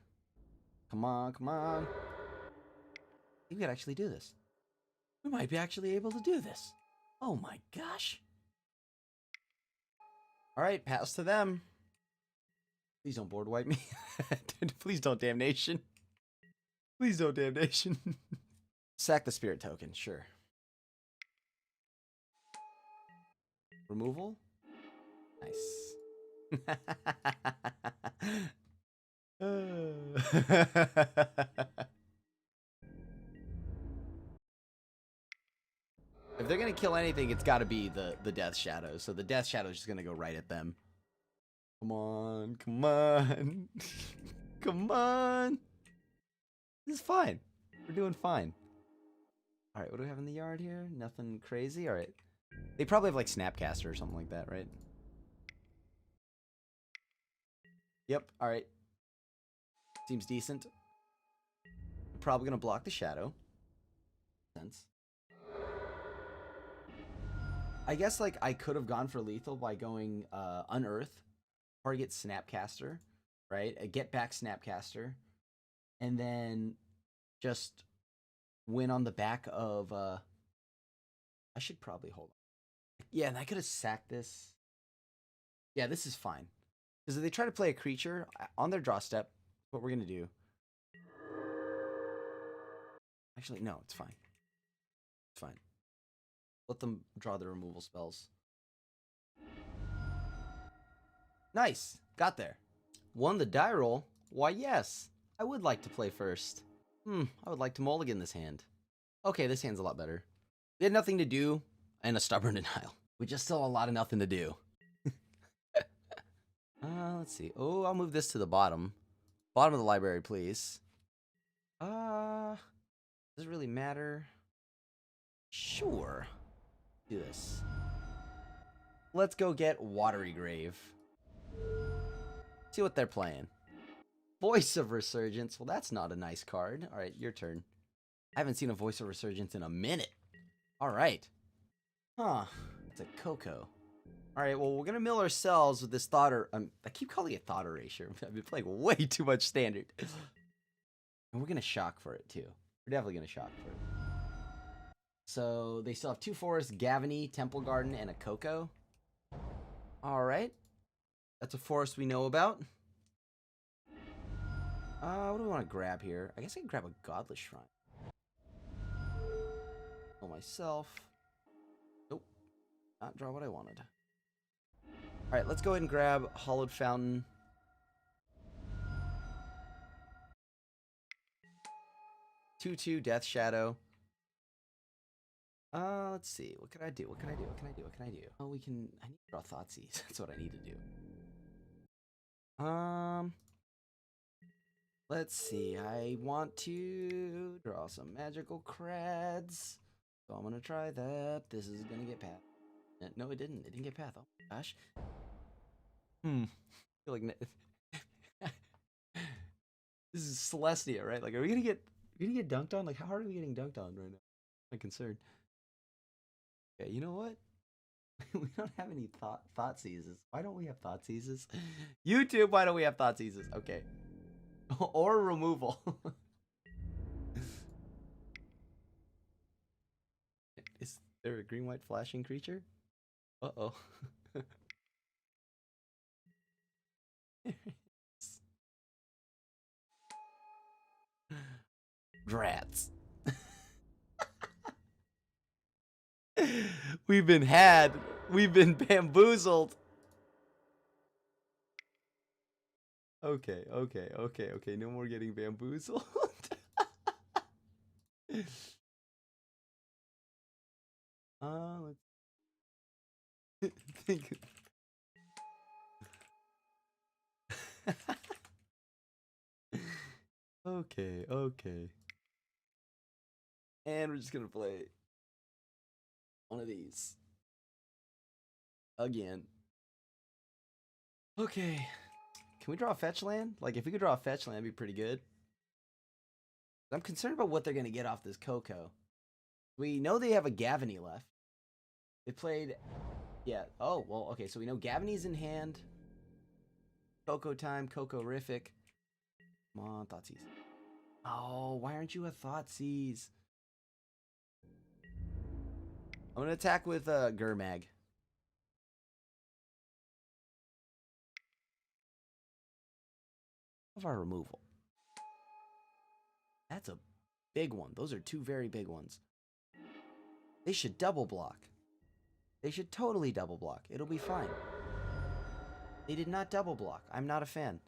Come on, come on. I think we could actually do this. We might be actually able to do this. Oh my gosh. Alright, pass to them. Please don't board wipe me. Please don't damnation. Please don't damnation. Sack the spirit token, sure. Removal? Nice. If they're gonna kill anything, it's gotta be the Death Shadow. So the Death Shadow is just gonna go right at them. Come on, come on. Come on. This is fine. We're doing fine. Alright, what do we have in the yard here? Nothing crazy? Alright. They probably have like Snapcaster or something like that, right? Yep, alright. Seems decent. Probably gonna block the shadow. Sense. I guess like I could have gone for lethal by going Unearth, target Snapcaster, right? A get back Snapcaster, and then just win on the back of I should probably hold on. Yeah, and I could have sacked this. Yeah, this is fine. Because if they try to play a creature on their draw step, what we're gonna do. Actually, no, it's fine. It's fine. Let them draw their removal spells. Nice. Got there. Won the die roll? Why, yes. I would like to play first. I would like to mulligan this hand. Okay, this hand's a lot better. We had nothing to do, and a stubborn denial. We just still have a lot of nothing to do. Let's see. Oh, I'll move this to the bottom. Bottom of the library, please. Does it really matter? Sure. Do this. Let's go get Watery Grave. See what they're playing. Voice of Resurgence. Well, that's not a nice card. All right, your turn. I haven't seen a Voice of Resurgence in a minute. All right. Huh. It's a Coco. All right, well, we're going to mill ourselves with this Thought I keep calling it Thought Erasure. I've been playing way too much Standard. And we're going to shock for it, too. We're definitely going to shock for it. So they still have 2 forests, Gavany, Temple Garden, and a Coco. All right. That's a forest we know about. What do we want to grab here? I guess I can grab a Godless Shrine. Oh, myself. Nope. Not draw what I wanted. Alright, let's go ahead and grab Hollowed Fountain. Two Death Shadow. Let's see. What can I do? What can I do? What can I do? What can I do? Oh, I need to draw Thoughtseize. That's what I need to do. Let's see. I want to draw some magical crads. So I'm gonna try that. This is gonna get path. No, it didn't. It didn't get path. Oh my gosh. I feel like this is Celestia, right? Like, are we gonna get You're gonna get dunked on? Like, how hard are we getting dunked on right now? I'm concerned. Okay, you know what? We don't have any thought seizes. Why don't we have thought seizes? YouTube, why don't we have thought seizes? Okay. Or removal. Is there a green white flashing creature? Uh-oh. Drats. We've been had. We've been bamboozled. Okay. No more getting bamboozled. Let's think. Okay. And we're just gonna play one of these. Again. Okay. Can we draw a fetch land? Like, if we could draw a fetch land, that'd be pretty good. I'm concerned about what they're gonna get off this Coco. We know they have a Gavany left. They played... Yeah. Oh, well, okay. So we know Gavany's in hand. Coco time. Coco-rific. Come on, Thoughtseize. Oh, why aren't you a Thoughtseize? I'm going to attack with Gurmag. Of our removal. That's a big one. Those are two very big ones. They should double block. They should totally double block. It'll be fine. They did not double block. I'm not a fan.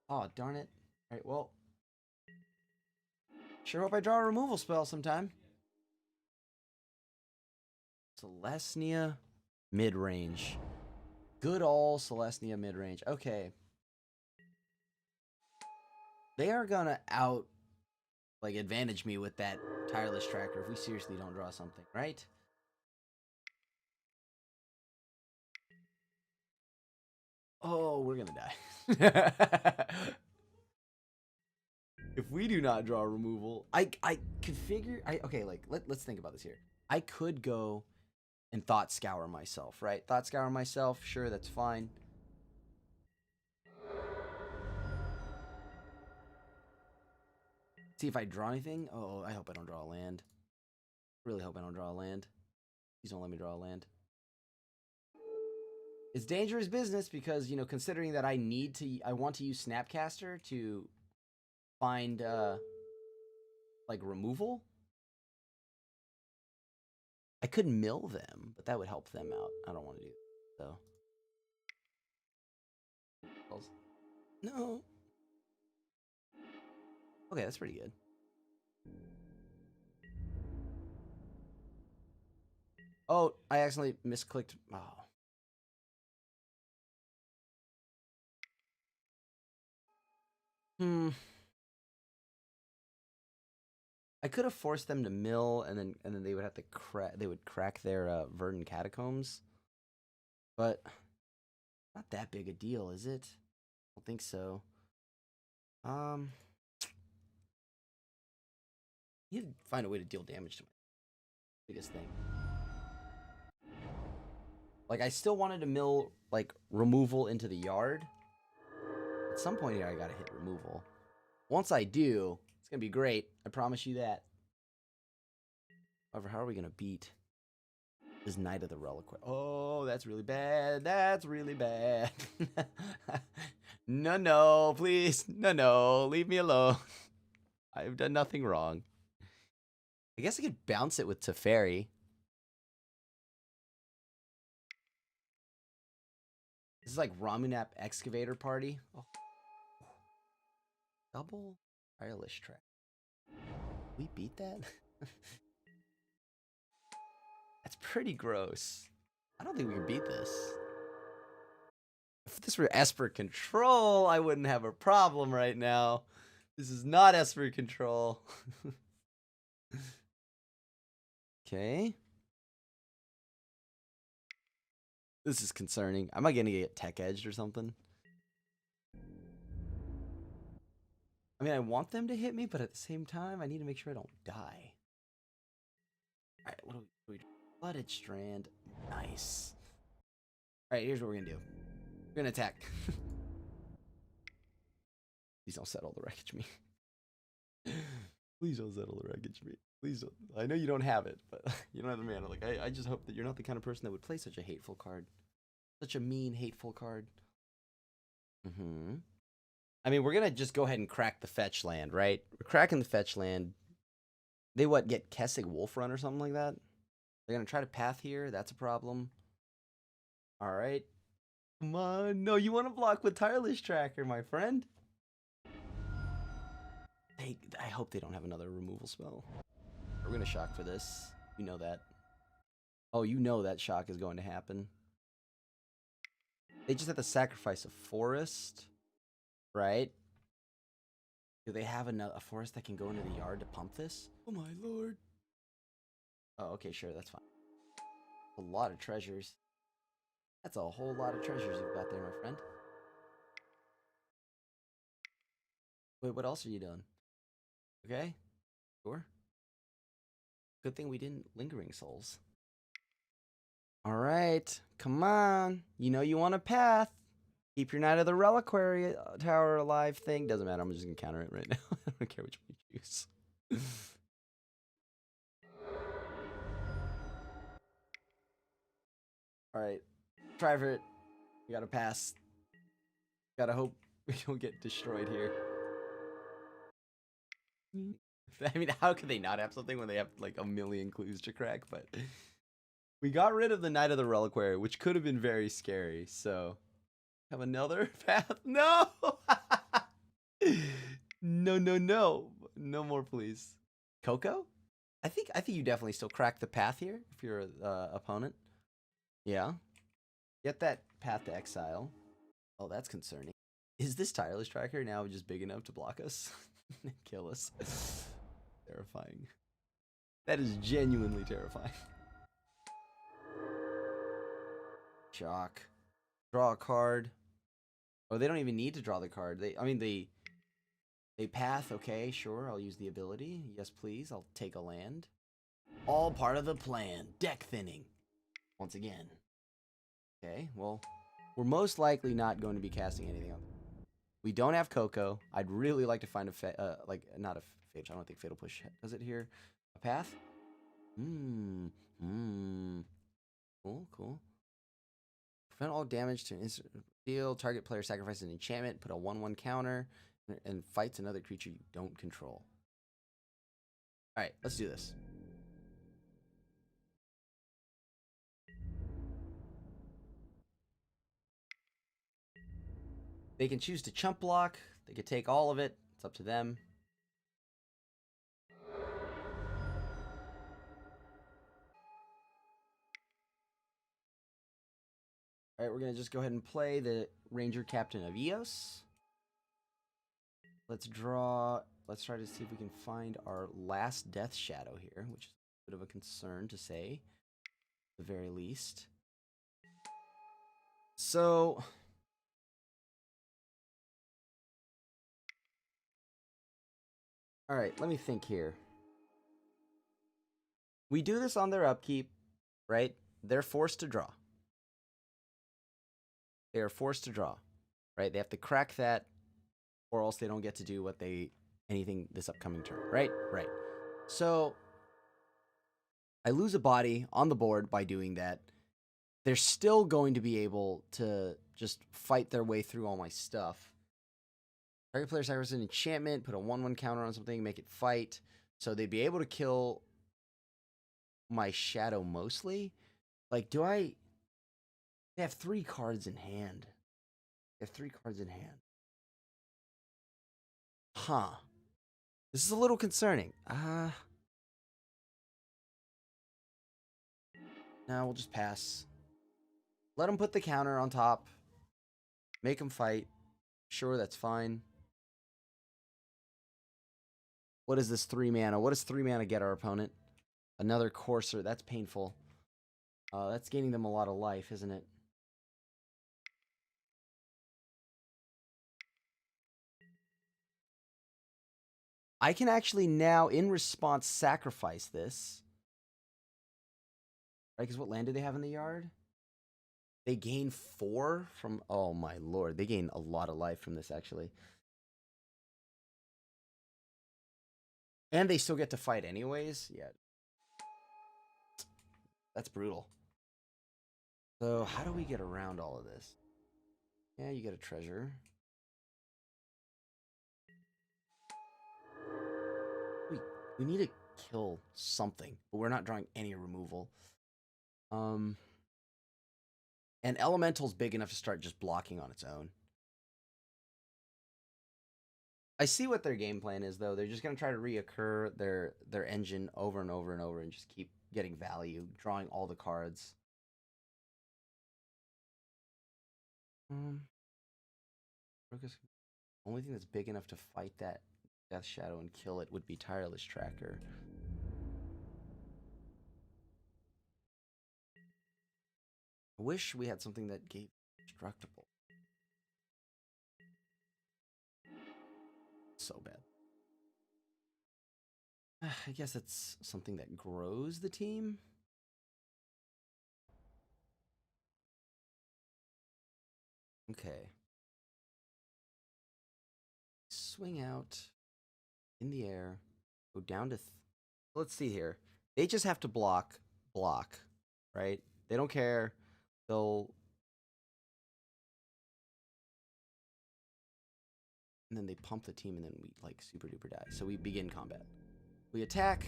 Oh, darn it. Alright, well. Sure hope I draw a removal spell sometime. Celestia mid-range. Good old Celestia mid-range. Okay. They are gonna advantage me with that Tireless Tracker if we seriously don't draw something, right? Oh, we're gonna die. If we do not draw removal, I could figure... Okay, like, let's think about this here. I could go and Thought Scour myself, right? Thought Scour myself, sure, that's fine. See if I draw anything. Oh, I hope I don't draw a land. Really hope I don't draw a land. Please don't let me draw a land. It's dangerous business because, you know, considering that I want to use Snapcaster to find, like, removal. I could mill them, but that would help them out. I don't want to do that, so. No. Okay, that's pretty good. Oh, I accidentally misclicked. Oh. I could have forced them to mill, and then they would have to crack their Verdant Catacombs. But not that big a deal, is it? I don't think so. You need to find a way to deal damage to my biggest thing. Like, I still wanted to mill, like, removal into the yard. At some point here, I gotta hit removal. Once I do, it's gonna be great. I promise you that. However, how are we gonna beat this Knight of the Reliquary? Oh, that's really bad. That's really bad. No, please. No, leave me alone. I've done nothing wrong. I guess I could bounce it with Teferi. This is like Ramunap Excavator Party. Oh. Double Tireless Track. We beat that? That's pretty gross. I don't think we can beat this. If this were Esper Control, I wouldn't have a problem right now. This is not Esper Control. Okay. This is concerning. Am I gonna get tech edged or something? I mean, I want them to hit me, but at the same time, I need to make sure I don't die. Alright, what do we do? Flooded Strand. Nice. Alright, here's what we're gonna do. We're gonna attack. Please don't settle the wreckage me. Please don't settle the wreckage me. Please don't. I know you don't have it, but you don't have the mana. Like, I just hope that you're not the kind of person that would play such a hateful card. Such a mean, hateful card. I mean, we're gonna just go ahead and crack the fetch land, right? We're cracking the fetch land. They what, get Kessig Wolf Run or something like that? They're gonna try to path here. That's a problem. Alright. Come on. No, you want to block with Tireless Tracker, my friend. I hope they don't have another removal spell. We're gonna shock for this. You know that. Oh, you know that shock is going to happen. They just have to sacrifice a forest, right? Do they have a forest that can go into the yard to pump this? Oh my lord. Oh, okay, sure, that's fine. A lot of treasures. That's a whole lot of treasures you've got there, my friend. Wait, what else are you doing? Okay, sure. Good thing we didn't Lingering Souls. Alright, come on. You know you want a path. Keep your Knight of the Reliquary Tower alive thing. Doesn't matter, I'm just gonna counter it right now. I don't care which one you choose. Alright, try for it. You gotta pass. Gotta hope we don't get destroyed here. I mean, how could they not have something when they have like a million clues to crack? But we got rid of the Knight of the Reliquary, which could have been very scary. So, have another path? No! No, no, no. No more, please. Coco? I think you definitely still crack the path here if you're opponent. Yeah. Get that path to exile. Oh, that's concerning. Is this Tireless Tracker now just big enough to block us? Kill us. Terrifying. That is genuinely terrifying. Shock. Draw a card. Oh, they don't even need to draw the card. They path. Okay, sure. I'll use the ability. Yes, please. I'll take a land. All part of the plan. Deck thinning. Once again. Okay, well, we're most likely not going to be casting anything else. We don't have Coco. I'd really like to find a not a Fage. I don't think Fatal Push does it here. A path? Cool, cool. Prevent all damage to deal. Target player sacrifices an enchantment, put a 1/1 counter, and fights another creature you don't control. Alright, let's do this. They can choose to chump block. They could take all of it. It's up to them. Alright, we're going to just go ahead and play the Ranger Captain of Eos. Let's draw. Let's try to see if we can find our last Death Shadow here, which is a bit of a concern to say, at the very least. So, alright, let me think here. We do this on their upkeep, right? They're forced to draw. They are forced to draw, right? They have to crack that, or else they don't get to do anything this upcoming turn, right? Right. So, I lose a body on the board by doing that. They're still going to be able to just fight their way through all my stuff. Target player sacrifices an enchantment, put a 1/1 counter on something, make it fight. So they'd be able to kill my shadow mostly. Like, they have 3 cards in hand. They have 3 cards in hand. Huh. This is a little concerning. No, we'll just pass. Let them put the counter on top. Make them fight. Sure, that's fine. What is this 3 mana? What does 3 mana get our opponent? Another Courser. That's painful. That's gaining them a lot of life, isn't it? I can actually now, in response, sacrifice this. Right, because what land do they have in the yard? They gain 4 from... Oh, my lord. They gain a lot of life from this, actually. And they still get to fight anyways? Yeah. That's brutal. So, how do we get around all of this? Yeah, you get a treasure. We need to kill something, but we're not drawing any removal. And Elemental's big enough to start just blocking on its own. I see what their game plan is, though. They're just going to try to reoccur their engine over and over and over and just keep getting value, drawing all the cards. Only thing that's big enough to fight that Death Shadow and kill it would be Tireless Tracker. I wish we had something that gave Destructible. So bad. I guess it's something that grows the team. Okay. Swing out in the air. Go down to... Let's see here. They just have to block, right? They don't care. They'll... And then they pump the team and then we, like, super duper die. So we begin combat. We attack.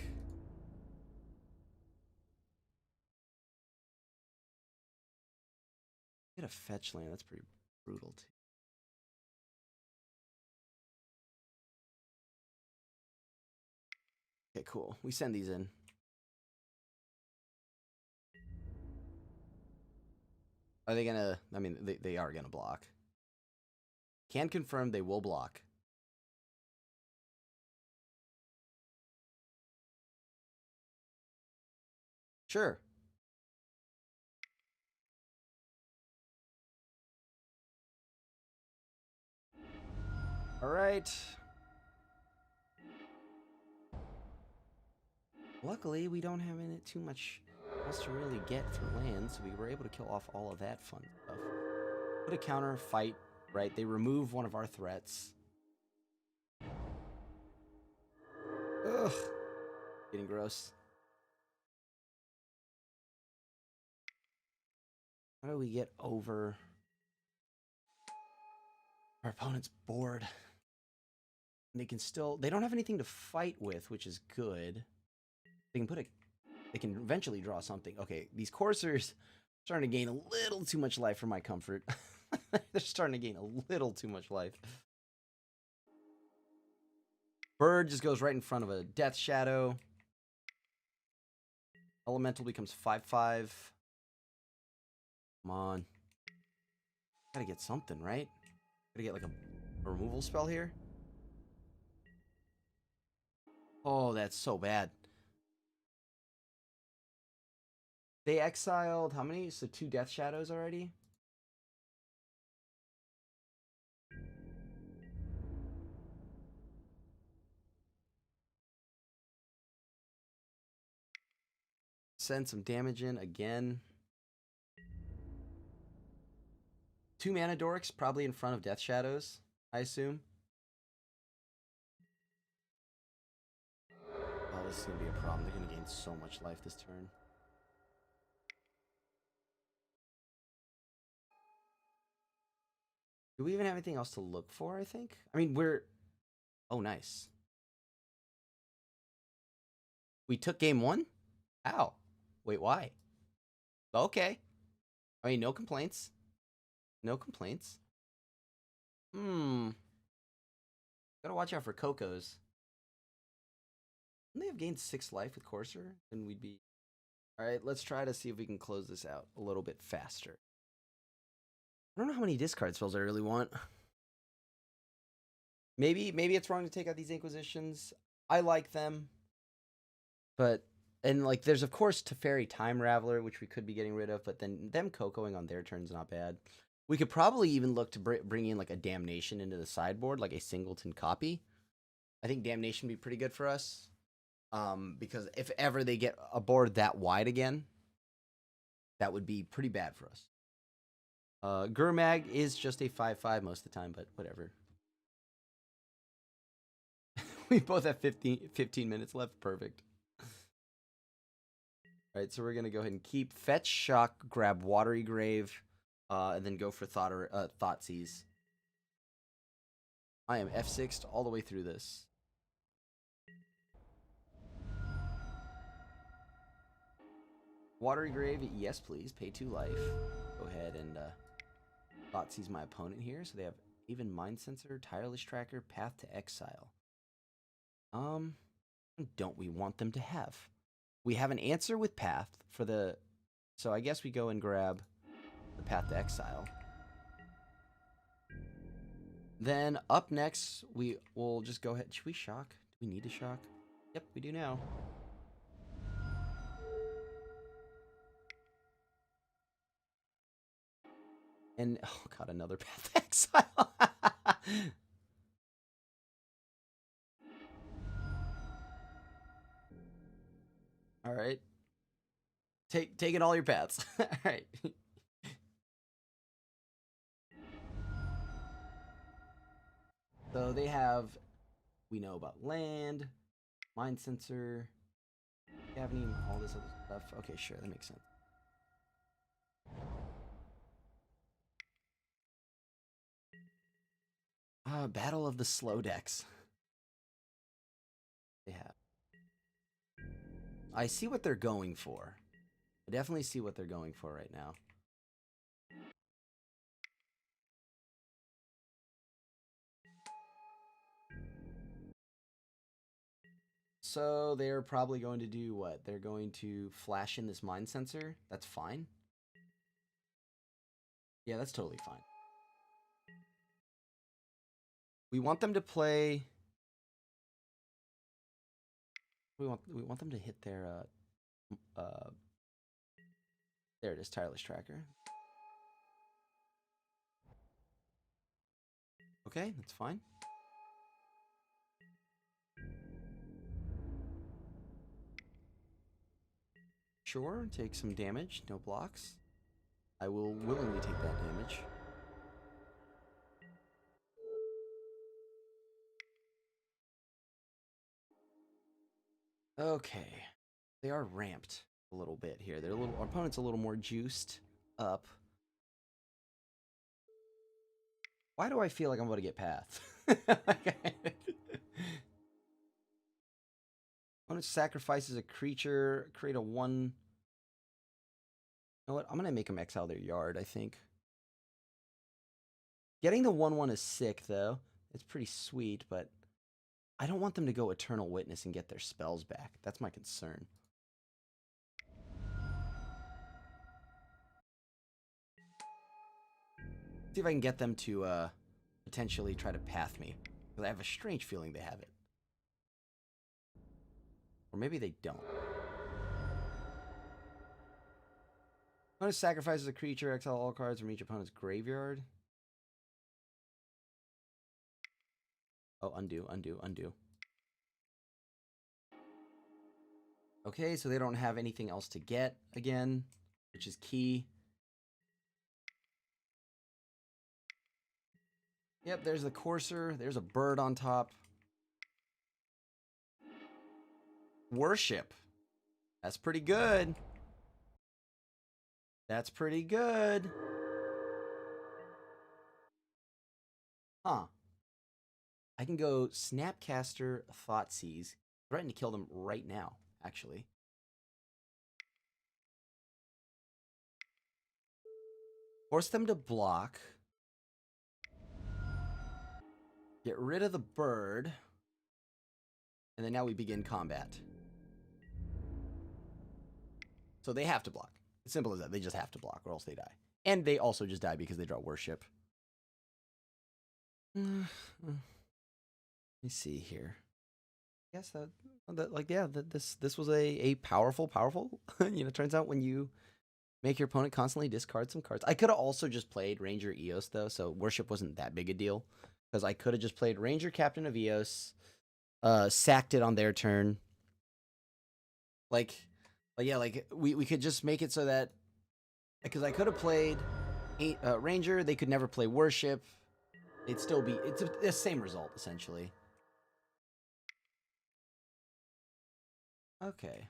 Get a fetch land. That's pretty brutal, too. Okay, cool. We send these in. Are they gonna... I mean, they are gonna block. Can confirm they will block. Sure. All right. Luckily, we don't have in it too much else to really get for land, so we were able to kill off all of that fun stuff. Put a counter, fight, right? They remove one of our threats. Ugh. Getting gross. How do we get over our opponent's board? And they can still... They don't have anything to fight with, which is good. They can put a... They can eventually draw something. Okay, these coursers starting to gain a little too much life for my comfort. They're starting to gain a little too much life. Bird just goes right in front of a Death Shadow. Elemental becomes 5/5. Come on. Gotta get something, right? Gotta get like a removal spell here. Oh, that's so bad. They exiled how many? So 2 Death Shadows already? Send some damage in again. 2 mana dorks, probably in front of Death Shadows, I assume. Oh, this is going to be a problem. They're going to gain so much life this turn. Do we even have anything else to look for, I think? I mean, we're... Oh, nice. We took game 1? Ow. Wait, why? Okay. I mean, no complaints. No complaints. Gotta watch out for Cocos. Wouldn't they have gained 6 life with Courser? Then we'd be... Alright, let's try to see if we can close this out a little bit faster. I don't know how many discard spells I really want. Maybe it's wrong to take out these Inquisitions. I like them. But... And, like, there's, of course, Teferi Time Raveler, which we could be getting rid of, but then them Cocoing on their turn's not bad. We could probably even look to bring in, like, a Damnation into the sideboard, like a Singleton copy. I think Damnation would be pretty good for us. Because if ever they get a board that wide again, that would be pretty bad for us. Gurmag is just a 5/5 most of the time, but whatever. We both have 15 minutes left. Perfect. All right, so we're going to go ahead and keep Fetch, Shock, grab Watery Grave, and then go for Thoughtseize. I am F6'd all the way through this. Watery Grave, yes please. Pay 2 life. Go ahead and Thoughtseize my opponent here. So they have even Mind Sensor, Tireless Tracker, Path to Exile. Don't we want them to have? We have an answer with Path for the... So I guess we go and grab the Path to Exile. Then up next, we will just go ahead... Should we shock? Do we need to shock? Yep, we do now. And, oh god, another Path to Exile. All right. Taking all your paths. All right. So they have, we know about land, Mind Sensor, Scavenging, all this other stuff. Okay, sure, that makes sense. Battle of the Slow Decks. They have. I see what they're going for. I definitely see what they're going for right now. So they're probably going to do what? They're going to flash in this Mind Sensor. That's fine. Yeah, that's totally fine. We want them to play... We want them to hit their there it is, Tireless Tracker. Okay, that's fine. Sure, take some damage, no blocks. I will willingly take that damage. Okay, they are ramped a little bit here. Our opponent's a little more juiced up. Why do I feel like I'm about to get Path? Opponent sacrifices a creature, create a 1. You know what? I'm gonna make them exile their yard, I think. Getting the 1/1 is sick though. It's pretty sweet, but I don't want them to go Eternal Witness and get their spells back. That's my concern. See if I can get them to potentially try to path me. Because I have a strange feeling they have it. Or maybe they don't. Opponent sacrifices a creature, exile all cards from each opponent's graveyard. Oh, undo, undo, undo. Okay, so they don't have anything else to get again, which is key. Yep, there's the Courser. There's a bird on top. Worship. That's pretty good. That's pretty good. Huh. I can go Snapcaster, Thoughtseize. Threaten to kill them right now, actually. Force them to block. Get rid of the bird. And then now we begin combat. So they have to block. As simple as that. They just have to block or else they die. And they also just die because they draw Worship. Let me see here. I guess this was a powerful, you know, turns out when you make your opponent constantly discard some cards. I could have also just played Ranger Eos though, so Worship wasn't that big a deal. Because I could have just played Ranger Captain of Eos, sacked it on their turn. Like yeah, like we could just make it so that, because I could have played Ranger, they could never play Worship. It'd still be, it's the same result essentially. Okay,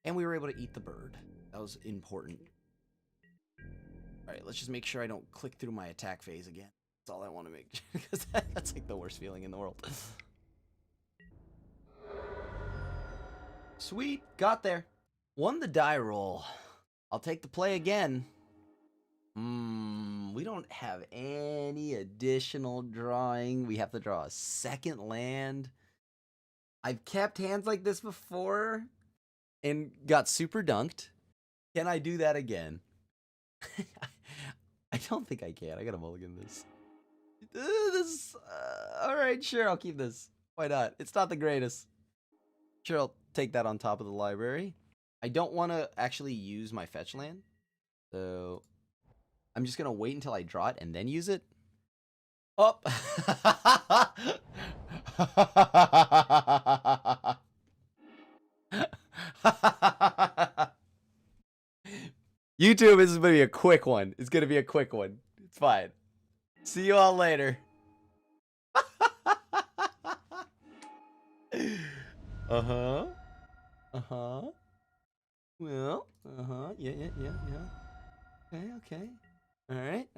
and we were able to eat the bird. That was important. All right, let's just make sure I don't click through my attack phase again. That's all I want to make, because that's like the worst feeling in the world. Sweet, got there. Won the die roll. I'll take the play again. We don't have any additional drawing. We have to draw a second land. I've kept hands like this before and got super dunked. Can I do that again? I don't think I can. I gotta mulligan this. Alright, sure, I'll keep this. Why not? It's not the greatest. Sure, I'll take that on top of the library. I don't want to actually use my fetch land. So I'm just going to wait until I draw it and then use it. Oh! YouTube, this is going to be a quick one. It's going to be a quick one. It's fine. See you all later. Uh-huh. Uh-huh. Well, uh-huh. Yeah. Okay. All right.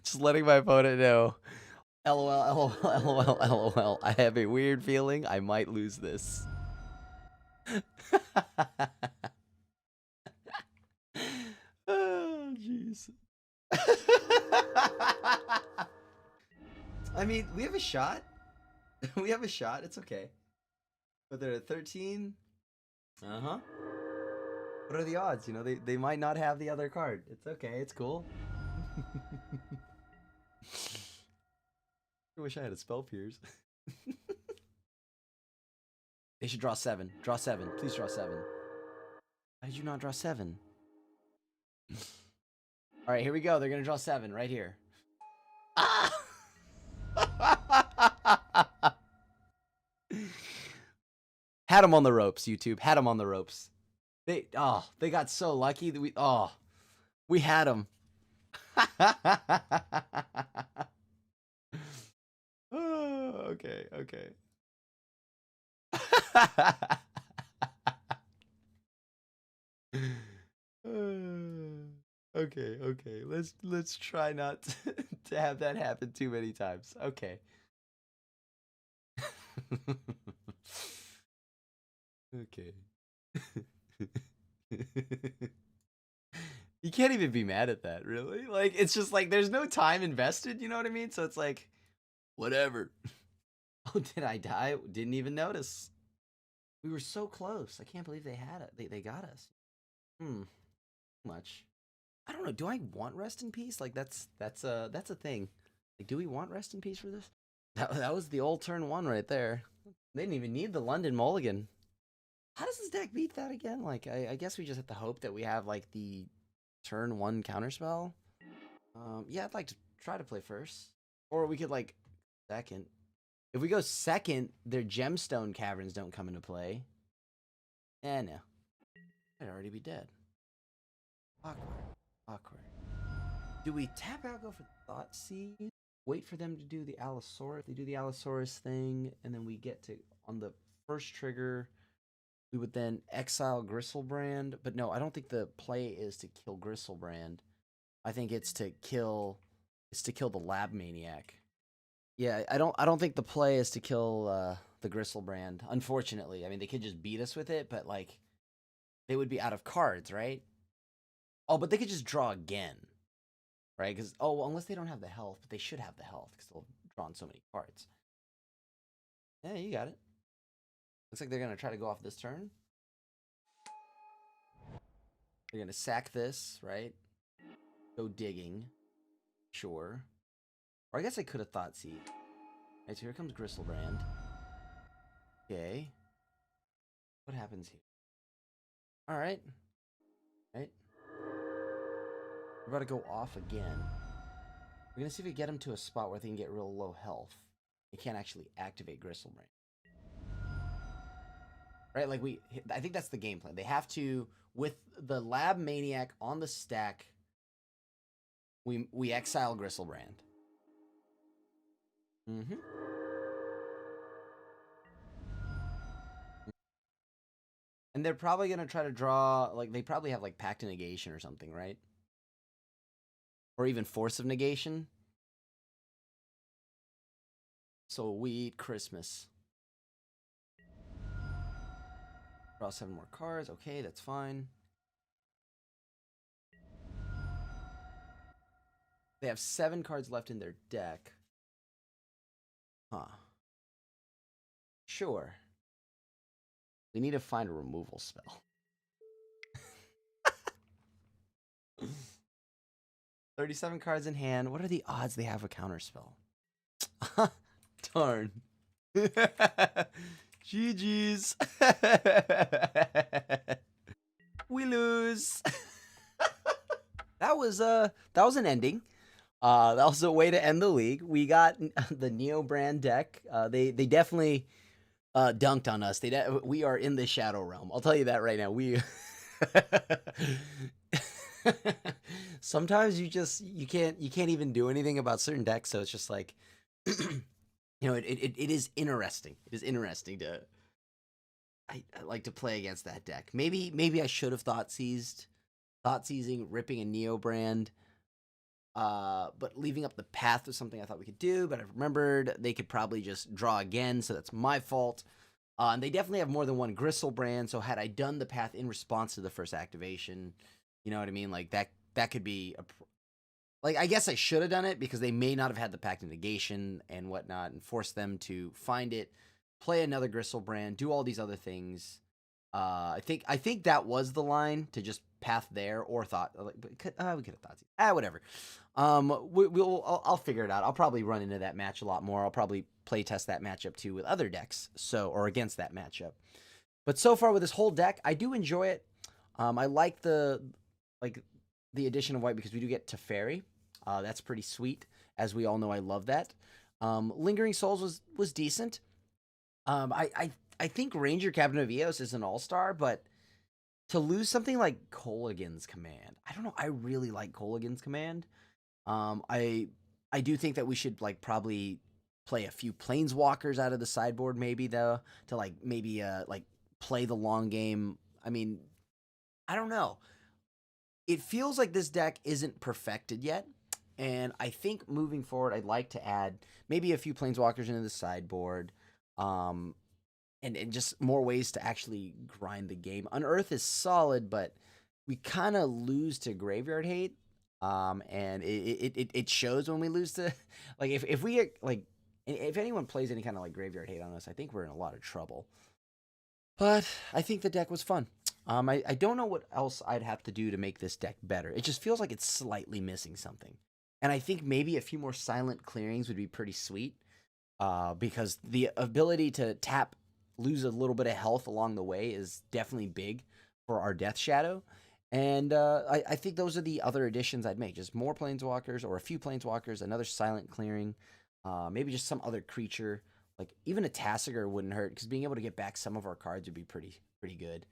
Just letting my opponent know. LOL. I have a weird feeling I might lose this. Oh, jeez. I mean, we have a shot. We have a shot. It's okay. But they're at 13. Uh-huh. What are the odds? You know, they might not have the other card. It's okay. It's cool. I wish I had a spell pierce. They should draw 7. Draw 7. Please draw 7. Why did you not draw 7? All right, here we go. They're gonna draw 7 right here. Ah! Had them on the ropes, YouTube. Had them on the ropes. They got so lucky that we had them. Okay. Okay. Let's try not to have that happen too many times. Okay. Okay. You can't even be mad at that, really. Like, it's just like there's no time invested, you know what I mean? So it's like, whatever. Oh, did I die? Didn't even notice. We were so close. I can't believe they had it. They got us. Much. I don't know. Do I want rest in peace? Like that's a thing. Like, do we want rest in peace for this? That was the old turn 1 right there. They didn't even need the London Mulligan. How does this deck beat that again? Like, I guess we just have to hope that we have like the turn 1 counterspell. Yeah, I'd like to try to play first, or we could like second. If we go second, their gemstone caverns don't come into play. No. I'd already be dead. Awkward. Do we tap out, go for Thought Seed? Wait for them to do the Allosaurus. They do the Allosaurus thing, and then we get to, on the first trigger, we would then exile Gristlebrand. But no, I don't think the play is to kill Gristlebrand. I think it's to kill the Lab Maniac. Yeah, I don't think the play is to kill the Gristlebrand. Unfortunately, I mean they could just beat us with it, but like they would be out of cards, right? Oh, but they could just draw again, right? Because well, unless they don't have the health, but they should have the health because they'll drawn so many cards. Yeah, you got it. Looks like they're gonna try to go off this turn. They're gonna sack this, right? Go digging, sure. Or I guess I could have Thought Seed. Right, so here comes Gristlebrand. Okay. What happens here? All right. Right. We're about to go off again. We're going to see if we get him to a spot where they can get real low health. He can't actually activate Gristlebrain. Right? Like I think that's the game plan. They have to, with the Lab Maniac on the stack, we exile Gristlebrand. Mm-hmm. And they're probably going to try to draw, like, they probably have, like, Pact of Negation or something, right? Or even Force of Negation. So we eat Christmas. Draw 7 more cards. Okay, that's fine. They have 7 cards left in their deck. Huh. Sure. We need to find a removal spell. 37 cards in hand. What are the odds they have a counter spell? Darn. GG's. We lose. That was an ending. That was a way to end the league. We got the Neo brand deck. They definitely dunked on us. We are in the Shadow Realm. I'll tell you that right now. We sometimes you can't even do anything about certain decks. So it's just like, it is interesting. It is interesting to. I like to play against that deck. Maybe I should have thought seizing, ripping a Neo brand. But leaving up the path was something I thought we could do, but I remembered they could probably just draw again, so that's my fault. And they definitely have more than one Gristlebrand, so had I done the path in response to the first activation, you know what I mean? Like, that could be like, I guess I should have done it, because they may not have had the Pact of Negation and whatnot, and force them to find it, play another Gristlebrand, do all these other things. I think that was the line, to just path there, or thought we could have thought whatever. I'll figure it out. I'll probably run into that match a lot more. I'll probably play test that matchup too with other decks, or against that matchup. But so far with this whole deck, I do enjoy it. I like the addition of white, because we do get Teferi. That's pretty sweet, as we all know I love that. Lingering Souls was decent. I think Ranger Captain of Eos is an all-star, but to lose something like Kolaghan's Command, I don't know. I really like Kolaghan's Command. I do think that we should probably play a few Planeswalkers out of the sideboard, maybe, though, to maybe play the long game. I mean, I don't know. It feels like this deck isn't perfected yet, and I think moving forward, I'd like to add maybe a few Planeswalkers into the sideboard. And just more ways to actually grind the game. Unearth is solid, but we kind of lose to Graveyard Hate. And it shows when we lose to, if anyone plays any kind of Graveyard Hate on us, I think we're in a lot of trouble. But I think the deck was fun. I don't know what else I'd have to do to make this deck better. It just feels like it's slightly missing something. And I think maybe a few more silent clearings would be pretty sweet. Because the ability to lose a little bit of health along the way is definitely big for our Death Shadow. And I think those are the other additions I'd make. Just more Planeswalkers, or a few Planeswalkers, another silent clearing, maybe just some other creature. Even a Tasigur wouldn't hurt, because being able to get back some of our cards would be pretty good.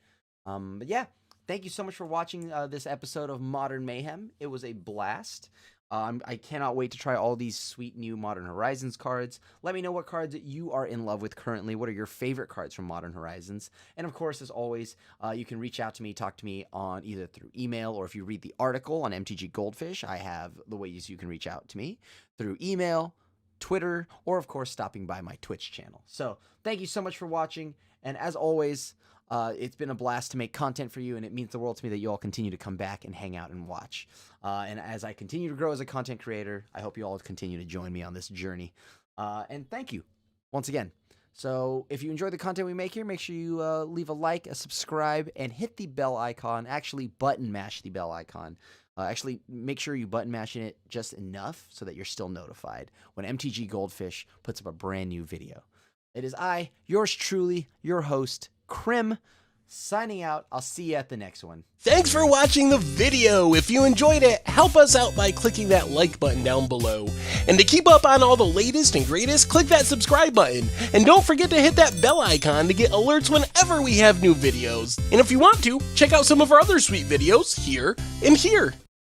But yeah, thank you so much for watching this episode of Modern Mayhem. It was a blast. I cannot wait to try all these sweet new Modern Horizons cards. Let me know what cards you are in love with currently. What are your favorite cards from Modern Horizons? And of course, as always, you can reach out to me, talk to me on either through email, or if you read the article on MTG Goldfish, I have the ways you can reach out to me through email, Twitter, or of course, stopping by my Twitch channel. So thank you so much for watching. And as always, it's been a blast to make content for you, and it means the world to me that you all continue to come back and hang out and watch. And as I continue to grow as a content creator, I hope you all continue to join me on this journey. And thank you once again. So if you enjoy the content we make here, make sure you leave a like, a subscribe, and hit the bell icon. Actually, button mash the bell icon. Actually, make sure you button mash it just enough so that you're still notified when MTG Goldfish puts up a brand new video. It is I, yours truly, your host, Krim, signing out. I'll see you at the next one.
Thanks for watching the video. If you enjoyed it, help us out by clicking that like button down below. And to keep up on all the latest and greatest, click that subscribe button. And don't forget to hit that bell icon to get alerts whenever we have new videos. And if you want to, check out some of our other sweet videos here and here.